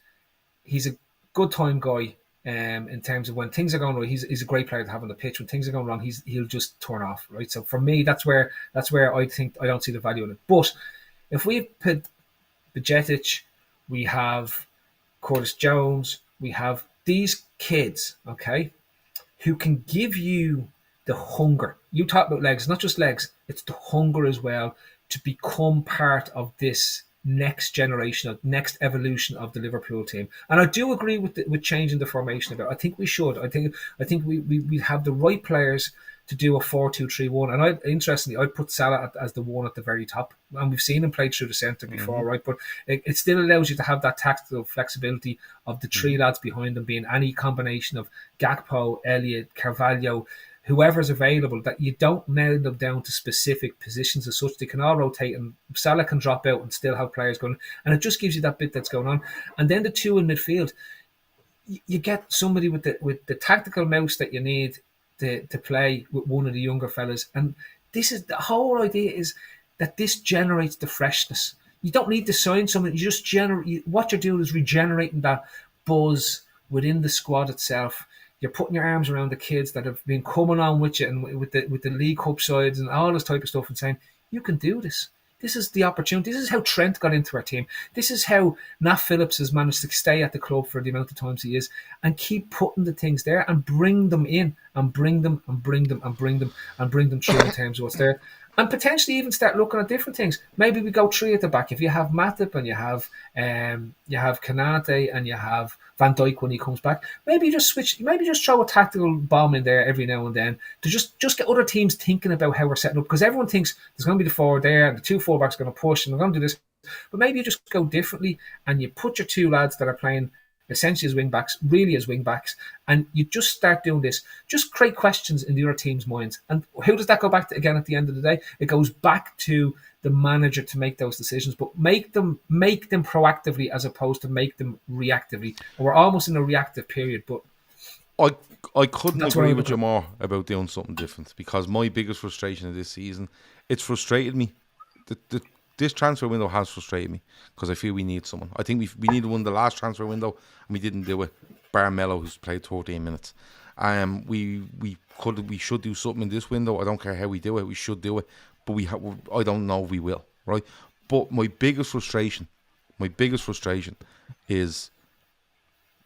S3: He's a good time guy. In terms of when things are going right, he's a great player to have on the pitch. When things are going wrong, he'll just turn off, right? So for me, that's where I think I don't see the value in it. But if we put Bajcetic, we have Curtis Jones, we have these kids, okay, who can give you the hunger. You talk about legs, not just legs, it's the hunger as well to become part of this next generation, of next evolution of the Liverpool team. And I do agree with changing the formation a bit. I think we should. I think we have the right players to do a 4-2-3-1. And interestingly, I'd put Salah as the one at the very top. And we've seen him play through the centre before, right? But it still allows you to have that tactical flexibility of the 3 lads behind them being any combination of Gakpo, Elliott, Carvalho, whoever's available, that you don't nail them down to specific positions as such. They can all rotate and Salah can drop out and still have players going. And it just gives you that bit that's going on. And then the 2 in midfield, you get somebody with the tactical mouse that you need to play with one of the younger fellas. And this is the whole idea, is that this generates the freshness. You don't need to sign someone. You just what you're doing is regenerating that buzz within the squad itself. You're putting your arms around the kids that have been coming on with you and with the League Cup sides and all this type of stuff and saying, you can do this. This is the opportunity. This is how Trent got into our team. This is how Nat Phillips has managed to stay at the club for the amount of times he is and keep putting the things there and bring them in and bring them and bring them and bring them and bring them through in terms of what's there. And potentially even start looking at different things. Maybe we go 3 at the back. If you have Matip and you have Kanate and you have Van Dijk when he comes back, maybe just switch. Maybe just throw a tactical bomb in there every now and then to just get other teams thinking about how we're setting up. Because everyone thinks there's going to be the forward there and the 2 fullbacks are going to push and they're going to do this. But maybe you just go differently and you put your 2 lads that are playing essentially as wing backs, really as wing backs, and you just start doing this. Just create questions in the other team's minds. And who does that go back to again at the end of the day? It goes back to the manager to make those decisions, but make them proactively as opposed to make them reactively. And we're almost in a reactive period, but
S2: I couldn't agree with you more about doing something different, because my biggest frustration of this season, it's frustrated me. This transfer window has frustrated me because I feel we need someone. I think we needed one the last transfer window and we didn't do it. Bar Mello, who's played 13 minutes. We should do something in this window. I don't care how we do it. We should do it, but I don't know if we will, right? But my biggest frustration is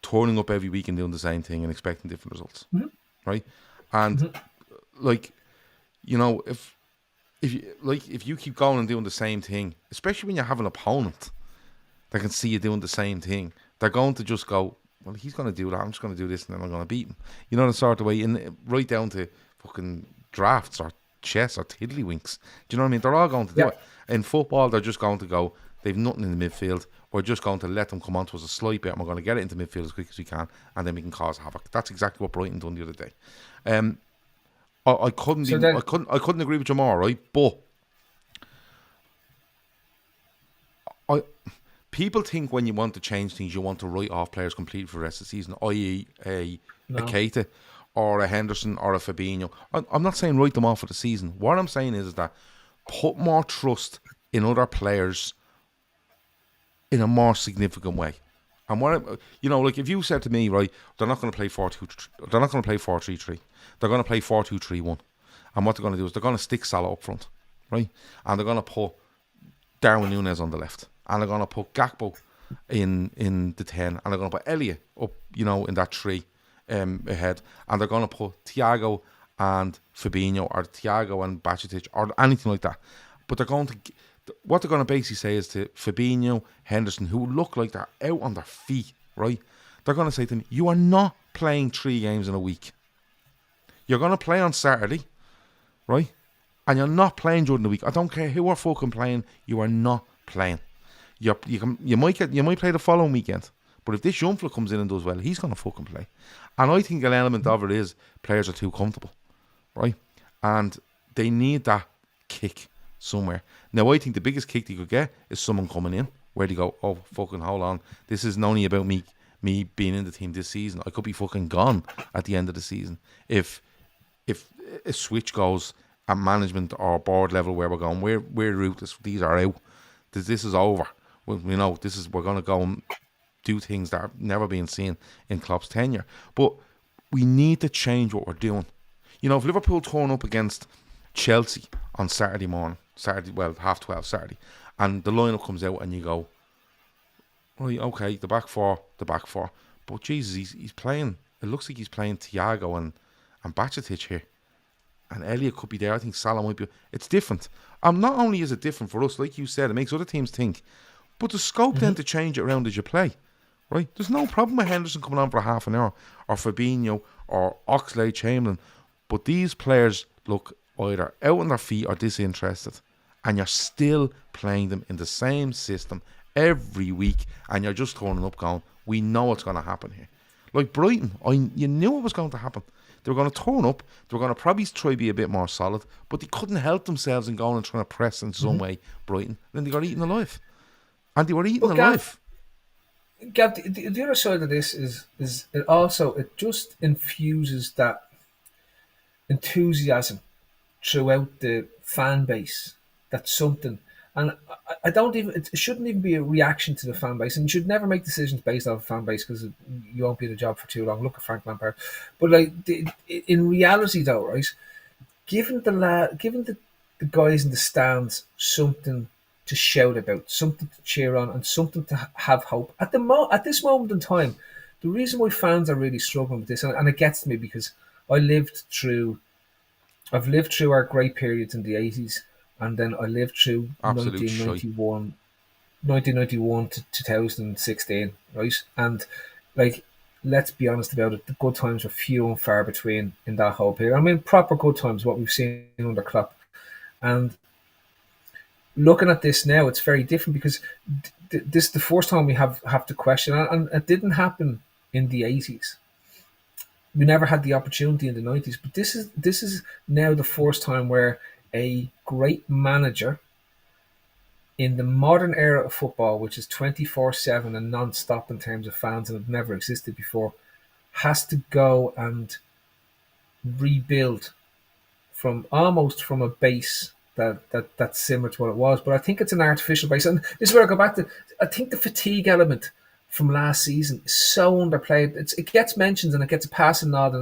S2: turning up every week and doing the same thing and expecting different results, right? And like, you know, if you keep going and doing the same thing, especially when you have an opponent that can see you doing the same thing, they're going to just go, well, he's going to do that, I'm just going to do this and then I'm going to beat him. You know, the sort of way, right down to fucking drafts or chess or tiddlywinks. Do you know what I mean? They're all going to do it. In football, they're just going to go, they've nothing in the midfield, we're just going to let them come on to us a slight bit and we're going to get it into midfield as quick as we can and then we can cause havoc. That's exactly what Brighton done the other day. I couldn't agree with you more, right? But people think when you want to change things, you want to write off players completely for the rest of the season, i.e. a Keita or a Henderson or a Fabinho. I'm not saying write them off for the season. What I'm saying is that put more trust in other players in a more significant way. And what, you know, like if you said to me, right, they're not going to play 4-2, they're not going to play 4-3-3. They're going to play 4-2-3-1. And what they're going to do is they're going to stick Salah up front, right? And they're going to put Darwin Núñez on the left. And they're going to put Gakpo in the 10. And they're going to put Elliott up, you know, in that 3 ahead. And they're going to put Thiago and Fabinho or Thiago and Bajcetic or anything like that. But they're going to... What they're going to basically say is to Fabinho, Henderson, who look like they're out on their feet, right? They're going to say to them, you are not playing 3 games in a week. You're going to play on Saturday, right? And you're not playing during the week. I don't care who are fucking playing. You are not playing. You might play the following weekend. But if this young fella comes in and does well, he's going to fucking play. And I think an element of it is players are too comfortable, right? And they need that kick somewhere. Now, I think the biggest kick they could get is someone coming in where they go, oh, fucking hold on. This isn't only about me being in the team this season. I could be fucking gone at the end of the season. If a switch goes at management or board level where we're going, we're out, these are out. This is over. You know, we're going to go and do things that have never been seen in Klopp's tenure. But we need to change what we're doing. You know, if Liverpool turn up against Chelsea on Saturday morning, 12:30 Saturday, and the lineup comes out and you go, right, okay, the back four. But Jesus, he's playing, it looks like he's playing Thiago and Bajcetic here. And Elliott could be there. I think Salah might be. It's different. Not only is it different for us, like you said, it makes other teams think, but the scope then to change it around as you play, right? There's no problem with Henderson coming on for half an hour, or Fabinho, or Oxlade-Chamberlain, but these players look either out on their feet or disinterested, and you're still playing them in the same system every week, and you're just turning up going, we know what's going to happen here. Like Brighton, you knew it was going to happen. They were going to turn up, they were going to probably try to be a bit more solid, but they couldn't help themselves in going and trying to press in some way, Brighton. Then they got eaten alive. And they were eaten alive.
S3: Gav, the other side of this is it just infuses that enthusiasm throughout the fan base. That's something, and I don't even. It shouldn't even be a reaction to the fan base, and you should never make decisions based off a fan base because you won't be in a job for too long. Look at Frank Lampard, but like in reality, though, right? Giving the guys in the stands something to shout about, something to cheer on, and something to have hope. At this moment in time, the reason why fans are really struggling with this, and it gets to me because I've lived through our great periods in the 80s, and then I lived through
S2: Absolute
S3: 1991 to 2016, right? And like, let's be honest about it, the good times were few and far between in that whole period. I mean, proper good times, what we've seen under Klopp. And looking at this now, it's very different because this is the first time we have to question, and it didn't happen in the 80s. We never had the opportunity in the 90s, but this is now the first time where a great manager in the modern era of football, which is 24/7 and non-stop in terms of fans and have never existed before, has to go and rebuild from a base that's similar to what it was. But I think it's an artificial base. And this is where I go back to, I think the fatigue element from last season is so underplayed. It gets mentions and it gets a passing nod,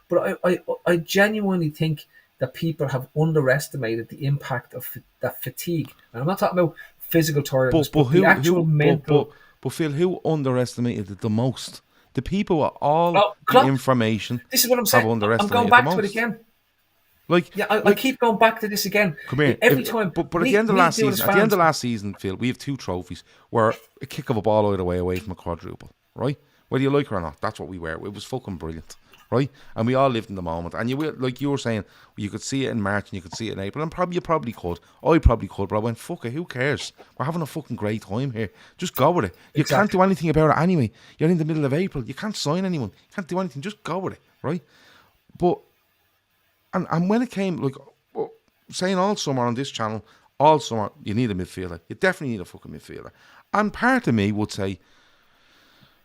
S3: but I genuinely think that people have underestimated the impact of that fatigue. And I'm not talking about physical tiredness, but the actual mental.
S2: But Phil, who underestimated it the most? The people with all the information.
S3: This is what I'm saying. I'm going back to it again. I keep going back to this again.
S2: Come here.
S3: Every time.
S2: But at the end of last season, Phil, we have 2 trophies where a kick of a ball either way away from a quadruple, right? Whether you like it or not, that's what we were. It was fucking brilliant, right? And we all lived in the moment. And like you were saying, you could see it in March and you could see it in April, and you probably could. I probably could, but I went, fuck it, who cares? We're having a fucking great time here. Just go with it. You can't do anything about it anyway. You're in the middle of April. You can't sign anyone. You can't do anything. Just go with it, right? But And when it came, like, saying all summer on this channel, all summer, you need a midfielder. You definitely need a fucking midfielder. And part of me would say,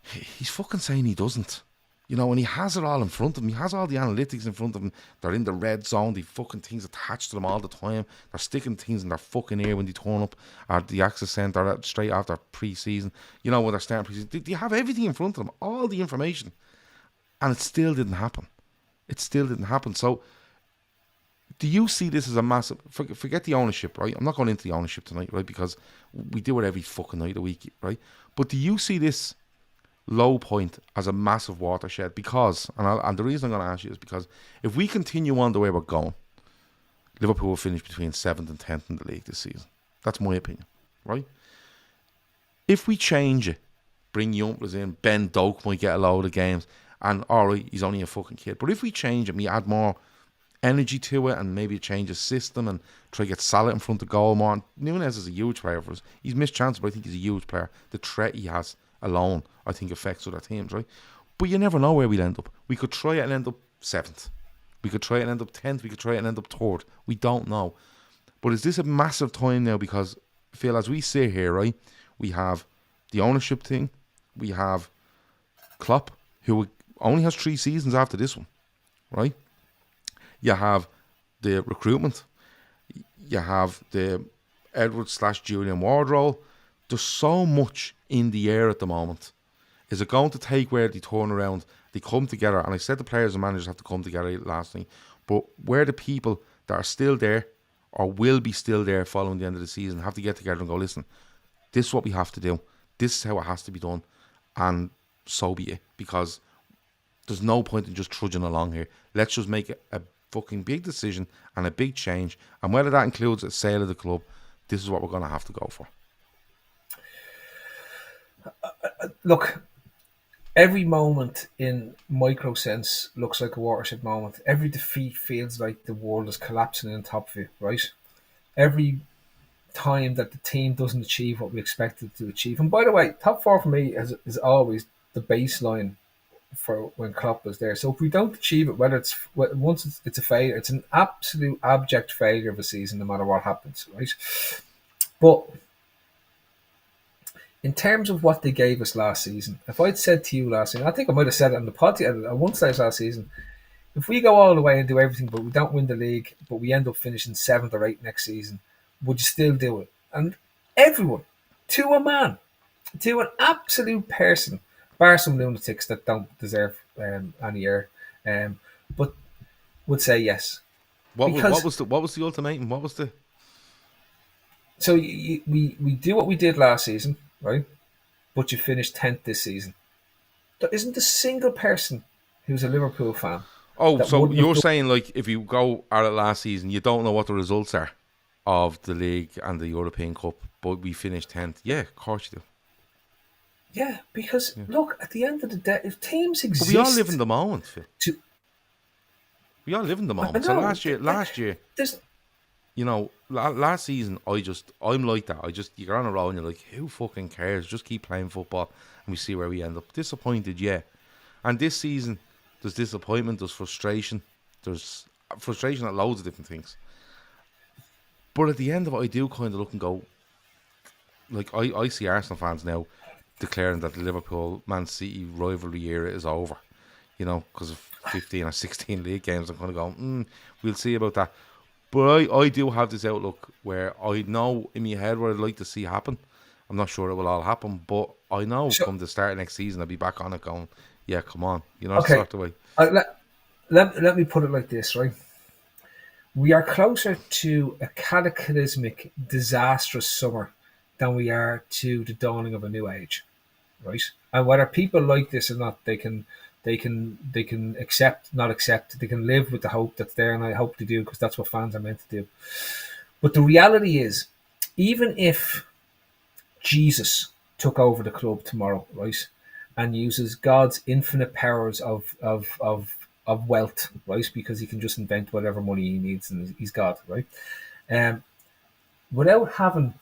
S2: he's fucking saying he doesn't. You know, and he has it all in front of him. He has all the analytics in front of him. They're in the red zone. They fucking things attached to them all the time. They're sticking things in their fucking ear when they turn up at the access centre straight after pre-season. You know, when they're starting pre-season. They have everything in front of them, all the information. And it still didn't happen. So, do you see this as a massive... Forget the ownership, right? I'm not going into the ownership tonight, right? Because we do it every fucking night of the week, right? But do you see this low point as a massive watershed? Because, and the reason I'm going to ask you is because if we continue on the way we're going, Liverpool will finish between 7th and 10th in the league this season. That's my opinion, right? If we change it, bring young players in, Ben Doak might get a load of games, and alright, he's only a fucking kid. But if we change it, we add more energy to it and maybe change the system and try to get Salah in front of goal more. And Núñez is a huge player for us. He's missed chances, but I think he's a huge player. The threat he has alone, I think, affects other teams, right? But you never know where we'll end up. We could try it and end up 7th. We could try it and end up 10th. We could try it and end up 3rd. We don't know. But is this a massive time now? Because, Phil, as we sit here, right, we have the ownership thing. We have Klopp, who only has 3 seasons after this one, right? You have the recruitment. You have the Edwards/Julian Ward role. There's so much in the air at the moment. Is it going to take where they turn around, they come together? And I said the players and managers have to come together last night. But where the people that are still there or will be still there following the end of the season have to get together and go, listen, this is what we have to do. This is how it has to be done. And so be it. Because there's no point in just trudging along here. Let's just make it a fucking big decision and a big change, and whether that includes a sale of the club, this is what we're going to have to go for.
S3: Look, every moment in micro sense looks like a watershed moment. Every defeat feels like the world is collapsing on top of you, right? Every time that the team doesn't achieve what we expected to achieve. And by the way, top 4 for me is always the baseline for when Klopp was there. So if we don't achieve it, once it's a failure, it's an absolute abject failure of a season, no matter what happens, right? But in terms of what they gave us last season, if I'd said to you last season, I think I might have said it on the podcast at one stage last season, if we go all the way and do everything, but we don't win the league, but we end up finishing 7th or 8th next season, would you still do it? And everyone, to a man, to an absolute person, bar some lunatics that don't deserve any air, but would say yes.
S2: What was the ultimatum? What was the?
S3: So we do what we did last season, right? But you finished 10th this season. There isn't a single person who's a Liverpool fan
S2: Oh,
S3: that
S2: so
S3: wouldn't have
S2: you're
S3: done.
S2: saying like if you go at it last season, you don't know what the results are of the league and the European Cup, but we finished 10th. Yeah, of course you do.
S3: Yeah, because look, at the end of the day, if teams
S2: But we all live in
S3: exist
S2: the moment, Phil.
S3: to,
S2: We all live in the
S3: I
S2: moment. So
S3: know
S2: last year,
S3: there's
S2: you know, last season, I'm like that. You're on a roll and you're like, who fucking cares? Just keep playing football and we see where we end up. Disappointed, yeah. And this season, there's disappointment, there's frustration, there's frustration at loads of different things. But at the end of it, I do kind of look and go, like, I see Arsenal fans now declaring that the Liverpool Man City rivalry era is over, you know, because of 15 or 16 league games. I'm kind of going, we'll see about that. But I do have this outlook where I know in my head what I'd like to see happen. I'm not sure it will all happen, but I know
S3: so
S2: come the start of next season, I'll be back on it going, yeah, come on. You know, that's
S3: okay.
S2: sort of way.
S3: Let me put it like this, right? We are closer to a cataclysmic, disastrous summer than we are to the dawning of a new age, right? And whether people like this or not, they can accept, not accept. They can live with the hope that's there, and I hope they do because that's what fans are meant to do. But the reality is, even if Jesus took over the club tomorrow, right, and uses God's infinite powers of wealth, right, because he can just invent whatever money he needs, and he's God, right, um, without having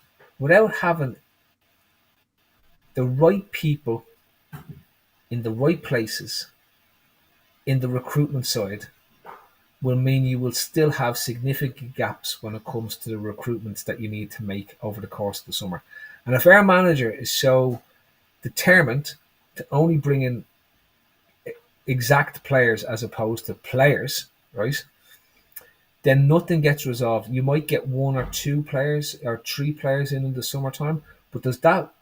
S3: the right people in the right places in the recruitment side, will mean you will still have significant gaps when it comes to the recruitments that you need to make over the course of the summer. And if our manager is so determined to only bring in exact players as opposed to players, right, then nothing gets resolved. You might get one or two players or three players in the summertime, but does that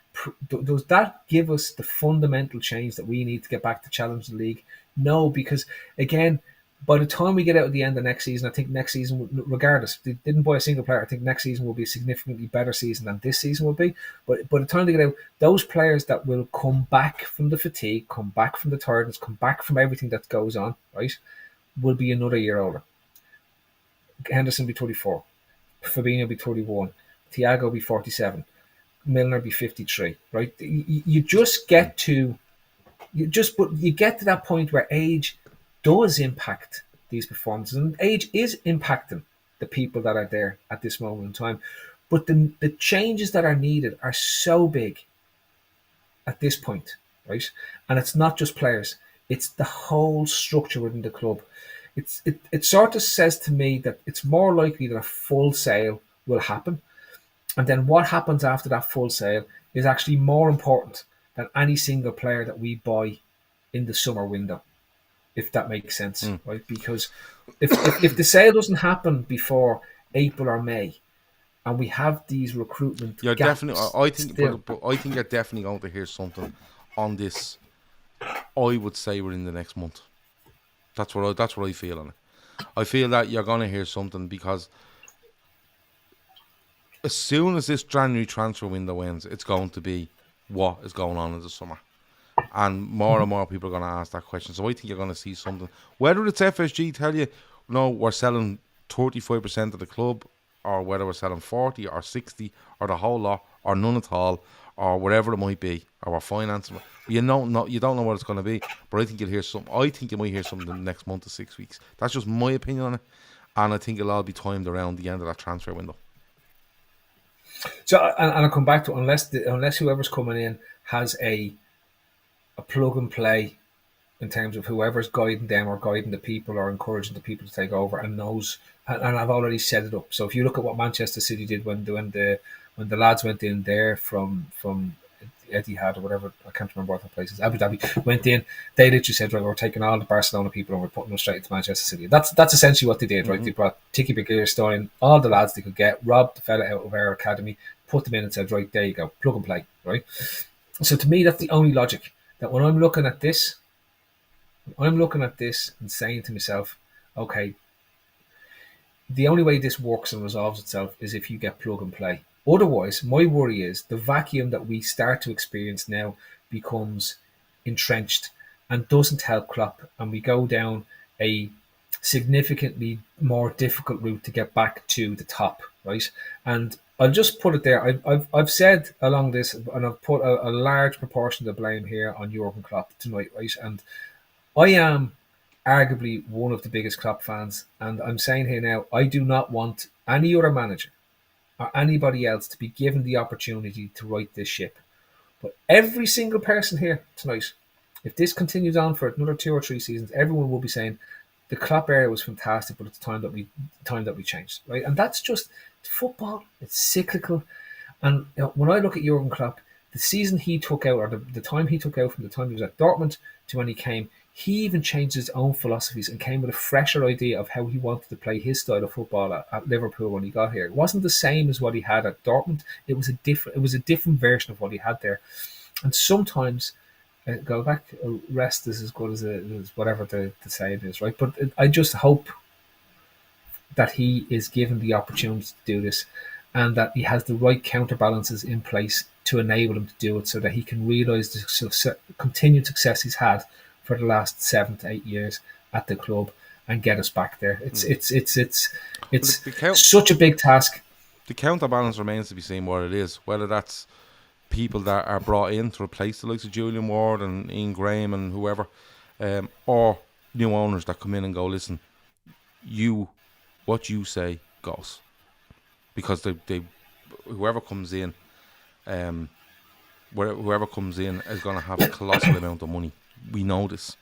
S3: give us the fundamental change that we need to get back to challenge the league? No, because again, by the time we get out at the end of next season, I think next season, regardless, they didn't buy a single player. I think next season will be a significantly better season than this season will be. But by the time they get out, those players that will come back from the fatigue, come back from the tiredness, come back from everything that goes on, right, will be another year older. Henderson be 34, Fabinho be 31, Thiago be 47, Milner be 53. Right? You just get to you get to that point where age does impact these performances, and age is impacting the people that are there at this moment in time. But the changes that are needed are so big at this point, right? And it's not just players; it's the whole structure within the club. It sort of says to me that it's more likely that a full sale will happen, and then what happens after that full sale is actually more important than any single player that we buy in the summer window, if that makes sense, right? Because if the sale doesn't happen before April or May, and we have these recruitment
S2: You're
S3: gaps
S2: definitely, I think,
S3: still,
S2: but I think you're definitely going to hear something on this. I would say within the next month. That's what I feel on it. I feel that you're going to hear something because as soon as this January transfer window ends, it's going to be what is going on in the summer. And more people are going to ask that question. So I think you're going to see something. Whether it's FSG tell you, no, we're selling 35% of the club, or whether we're selling 40 or 60 or the whole lot or none at all or whatever it might be, or we're financing. You don't know what it's going to be. But I think you'll hear something. I think you might hear something in the next month to 6 weeks. That's just my opinion on it. And I think it'll all be timed around the end of that transfer window.
S3: So, and I'll come back to it, unless whoever's coming in has a plug and play in terms of whoever's guiding them or guiding the people or encouraging the people to take over and knows. And I've already set it up. So if you look at what Manchester City did when the lads went in there from Etihad or whatever, I can't remember what the place is, Abu Dhabi, went in, they literally said, right, we're taking all the Barcelona people and we're putting them straight into Manchester City. That's essentially what they did, right? They brought Tiki Begiristain, all the lads they could get, robbed the fella out of our academy, put them in and said, right, there you go, plug and play, right? So to me, that's the only logic. That when I'm looking at this and saying to myself, okay, the only way this works and resolves itself is if you get plug and play. Otherwise, my worry is the vacuum that we start to experience now becomes entrenched and doesn't help Klopp, and we go down a significantly more difficult route to get back to the top, right? And I'll just put it there. I've said along this, and I've put a large proportion of the blame here on Jurgen Klopp tonight, right? And I am arguably one of the biggest Klopp fans, and I'm saying here now, I do not want any other manager or anybody else to be given the opportunity to right this ship. But every single person here tonight, if this continues on for another 2 or 3 seasons, everyone will be saying the Klopp era was fantastic, but it's time that we changed, right? And that's just football. It's cyclical. And when I look at Jurgen Klopp, the season he took out, or the time he took out from the time he was at Dortmund to when he came, he even changed his own philosophies and came with a fresher idea of how he wanted to play his style of football at Liverpool when he got here. It wasn't the same as what he had at Dortmund. It was a different version of what he had there. And sometimes go back, rest is as good as whatever the saying is, right? But I just hope that he is given the opportunity to do this, and that he has the right counterbalances in place to enable him to do it, so that he can realise the continued success he's had for the last 7 to 8 years at the club and get us back there. It's such a big task.
S2: The counterbalance remains to be seen what it is, whether that's people that are brought in to replace the likes of Julian Ward and Ian Graham and whoever, or new owners that come in and go, listen, what you say goes, because they whoever comes in, whoever comes in is going to have a colossal amount of money. We know this,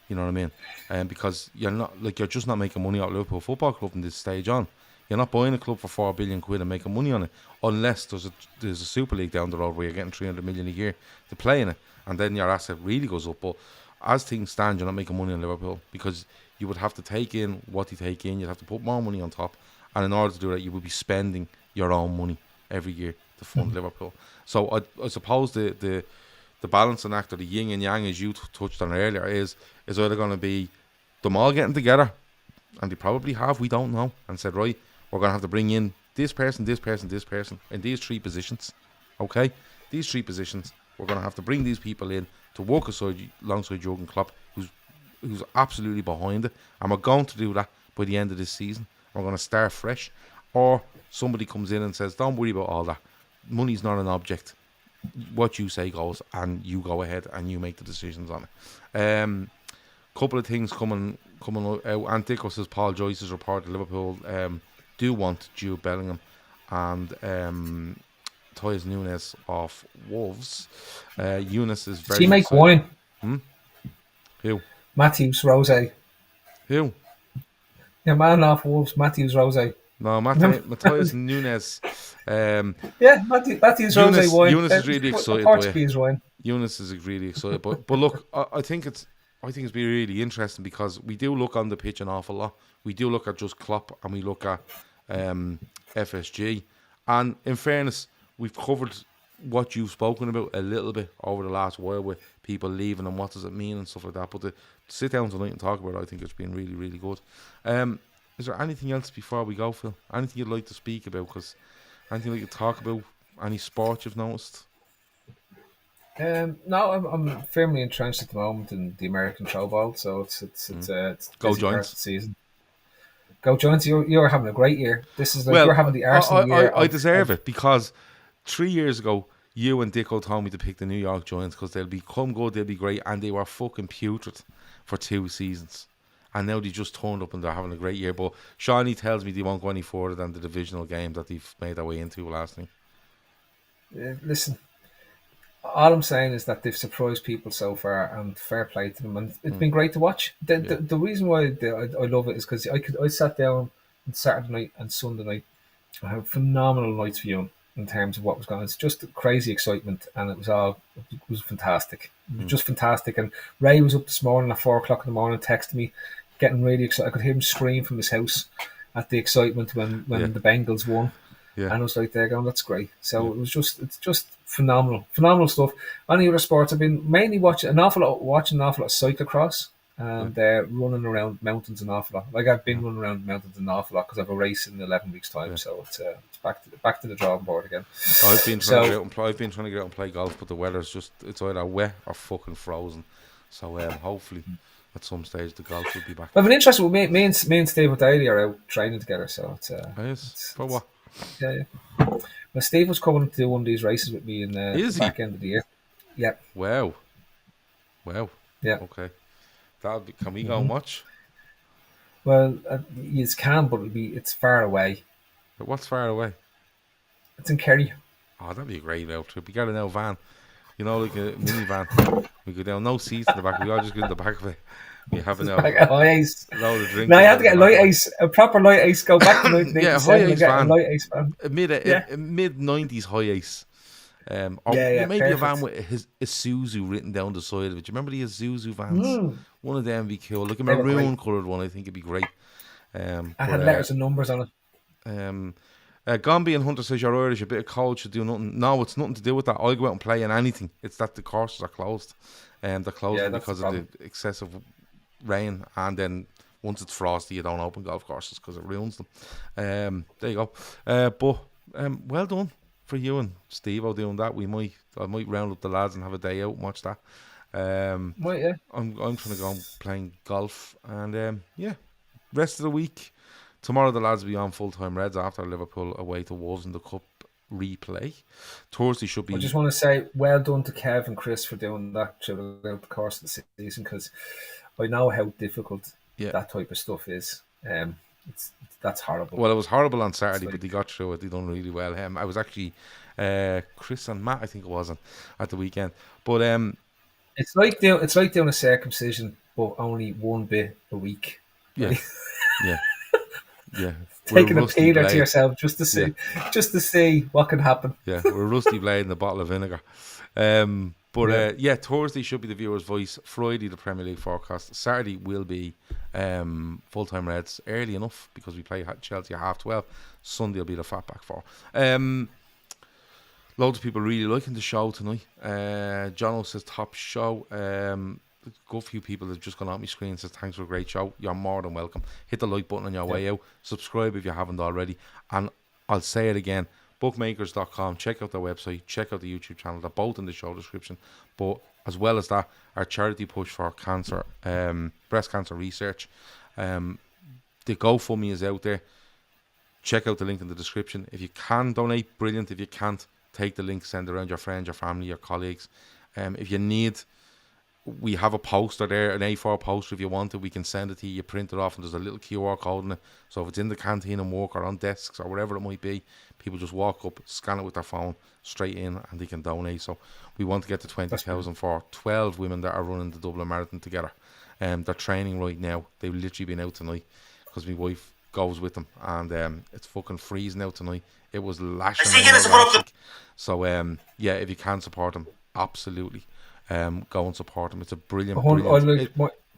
S2: you know what I mean? Because you're just not making money out of Liverpool Football Club from this stage on. You're not buying a club for £4 billion and making money on it, unless there's a Super League down the road where you're getting 300 million a year to play in it, and then your asset really goes up. But as things stand, you're not making money on Liverpool, because you would have to take in what you take in. You'd have to put more money on top, and in order to do that, you would be spending your own money every year to fund Liverpool. So I suppose the balancing act, or the yin and yang, as you touched on earlier, is either going to be them all getting together, and they probably have, we don't know, and said, right, we're going to have to bring in this person, this person, this person, in these 3 positions, okay? These 3 positions, we're going to have to bring these people in to work alongside Jurgen Klopp, who's absolutely behind it, and we're going to do that by the end of this season. We're going to start fresh. Or somebody comes in and says, don't worry about all that. Money's not an object. What you say goes, and you go ahead and you make the decisions on it. Couple of things coming out. Antico says Paul Joyce has reported Liverpool do want Jude Bellingham and Toyes Nunes off Wolves. Eunice is very.
S3: Does he make
S2: excited.
S3: wine?
S2: Who?
S3: Matthews Rosé.
S2: Who?
S3: Your man off Wolves, Matthews Rosé.
S2: No, Matthias Nunes.
S3: Matthews Rosé wine.
S2: Eunice is really excited.
S3: Portuguese wine.
S2: Eunice is really excited, but look, I think it's been really interesting, because we do look on the pitch an awful lot. We do look at just Klopp, and we look at FSG, and in fairness, we've covered what you've spoken about a little bit over the last while with people leaving and what does it mean and stuff like that. But to sit down tonight and talk about it, I think it's been really, really good. Is there anything else before we go, Phil? Anything you'd like to speak about? Because anything you could talk about? Any sport you've noticed?
S3: No, I'm firmly entrenched at the moment in the American throwball, so it's
S2: Go Giants
S3: season. Go Giants! You're having a great year. This is you're having the Arsenal year.
S2: I deserve it, because 3 years ago you and Dicko told me to pick the New York Giants because they'll become good, they'll be great, and they were fucking putrid for 2 seasons. And now they just turned up and they're having a great year. But Shawnee tells me they won't go any further than the divisional game that they've made their way into last night.
S3: Listen, all I'm saying is that they've surprised people so far, and fair play to them. And it's been great to watch. The reason why I love it is because I sat down on Saturday night and Sunday night. I had phenomenal nights viewing in terms of what was going on. It's just crazy excitement, and it was fantastic. It was just fantastic. And Ray was up this morning at 4 o'clock in the morning texting me, getting really excited. I could hear him scream from his house at the excitement when the Bengals won. Yeah. And I was like, there going, that's great. So it's just phenomenal stuff. Any other sports, I've been mainly watching an awful lot of cyclocross. and running around mountains an awful lot. Like I've been running around mountains an awful lot because I have a race in 11 weeks' time, so it's back to the drawing board again.
S2: I've been trying to get out and play. I've been trying to get out and play golf, but the weather's it's either wet or fucking frozen. So hopefully at some stage the golf will be back.
S3: I've been interested with me and Steve O'Daly are out training together, so it's
S2: for what?
S3: Yeah. Well, Steve was coming to do one of these races with me in the back end of the year. Yeah.
S2: Wow.
S3: Yeah.
S2: Okay. Can we go and watch?
S3: Well, you can, but it's far away.
S2: But what's far away?
S3: It's in Kerry.
S2: Oh, that'd be a great road trip. We got an old van, like a minivan. We go down, no seats in the back. We all just go in the back of it. We have an load of drinks.
S3: Now you have to get a proper light ice. Go back to 1987 and get a light ice van.
S2: Mid 90s high ice. Maybe a van with a Isuzu written down the side of it. Do you remember the Isuzu vans? One of them would be cool. Like a maroon coloured one, I think it'd be great.
S3: I had letters and numbers on
S2: it. Gombe and Hunter says you're Irish, a bit of cold should do nothing. No, it's nothing to do with that. I'll go out and play in anything. It's that the courses are closed. They're closed because of the excessive rain, and then once it's frosty you don't open golf courses because it ruins them. There you go. But well done for you and Steve-O doing that. I might round up the lads and have a day out and watch that. I'm trying to go and playing golf, and rest of the week. Tomorrow the lads will be on full-time Reds after Liverpool away to Wolves in the Cup replay. Thursday should be...
S3: I just want to say well done to Kev and Chris for doing that throughout the course of the season, because I know how difficult that type of stuff is. That's horrible.
S2: Well, it was horrible on Saturday, but they got through it. They done really well. I was actually Chris and Matt, I think it was, at the weekend. But
S3: it's like doing a circumcision, but only one bit a week.
S2: Yeah, yeah.
S3: Taking a peeler to yourself just to see what can happen.
S2: Yeah, we're a rusty blade in a bottle of vinegar. Thursday should be the viewer's voice. Friday the Premier League forecast. Saturday will be full-time Reds early enough because we play Chelsea at 12:30. Sunday will be the Fatback 4. Loads of people really liking the show tonight. Jono says top show. A good few people have just gone on my screen and says thanks for a great show. You're more than welcome. Hit the like button on your way out. Subscribe if you haven't already. And I'll say it again. Bookmakers.com. Check out their website. Check out the YouTube channel. They're both in the show description. But as well as that, our charity push for cancer, breast cancer research. The GoFundMe is out there. Check out the link in the description. If you can donate, brilliant. If you can't, take the link, send it around your friends, your family, your colleagues. If you need... We have a poster there, an A4 poster. If you want it, we can send it to you. You print it off, and there's a little QR code in it. So if it's in the canteen and work or on desks or wherever it might be, people just walk up, scan it with their phone, straight in, and they can donate. So we want to get to 20,000 for 12 women that are running the Dublin Marathon together. They're training right now. They've literally been out tonight because my wife goes with them, and it's fucking freezing out tonight. It was lashing. So if you can support them, absolutely. Go and support them. It's a brilliant.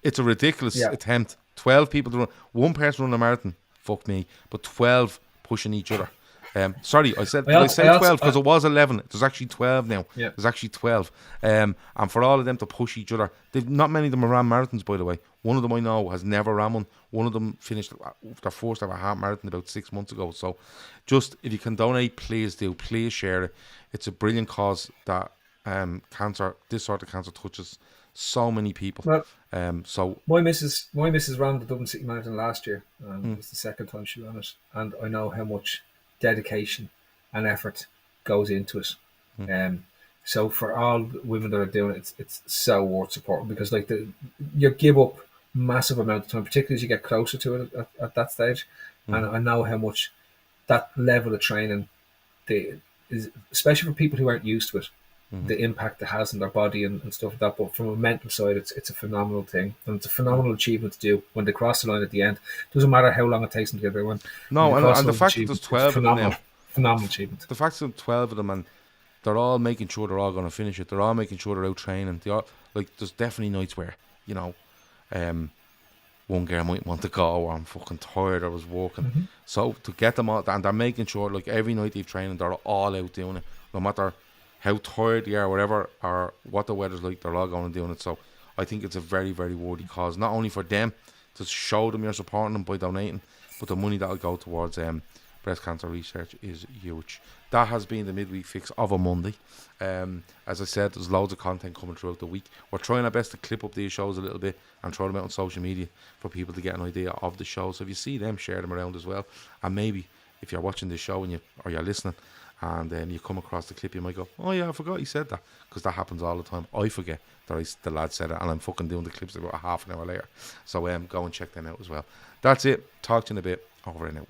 S2: It's a ridiculous attempt. 12 people to run. One person running a marathon. Fuck me. But 12 pushing each other. Sorry, I said 12 because it was 11. There's actually 12 now. Yeah. There's actually 12. And for all of them to push each other, not many of them have ran marathons, by the way. One of them I know has never ran one. One of them finished their first ever half marathon about 6 months ago. So just, if you can donate, please do. Please share it. It's a brilliant cause that cancer, this sort of cancer touches so many people. Well, so my missus ran the Dublin City Marathon last year. It was the second time she ran it, and I know how much dedication and effort goes into it. So for all women that are doing it, it's so worth supporting, because you give up massive amount of time, particularly as you get closer to it at that stage. And I know how much that level of training is, especially for people who aren't used to it. The impact it has on their body and stuff like that. But from a mental side, it's a phenomenal thing, and it's a phenomenal achievement to do when they cross the line at the end. Doesn't matter how long it takes them to get there. And the fact that there's 12 of them now, phenomenal achievement. The fact that there's 12 of them, and they're all making sure they're all going to finish it. They're all making sure they're out training. There's definitely nights where one girl might want to go, or I'm fucking tired, I was walking. So to get them all, and they're making sure every night they've trained, they're all out doing it, no matter how tired they are, whatever, or what the weather's like, they're all going and doing it. So I think it's a very, very worthy cause. Not only for them to show them you're supporting them by donating, but the money that'll go towards breast cancer research is huge. That has been the midweek fix of a Monday. As I said, there's loads of content coming throughout the week. We're trying our best to clip up these shows a little bit and throw them out on social media for people to get an idea of the show. So if you see them, share them around as well. And maybe if you're watching this show and you're listening and you come across the clip, you might go, oh yeah, I forgot he said that, because that happens all the time. I forget that the lad said it, and I'm fucking doing the clips about half an hour later. So go and check them out as well. That's it. Talk to you in a bit. Over and out.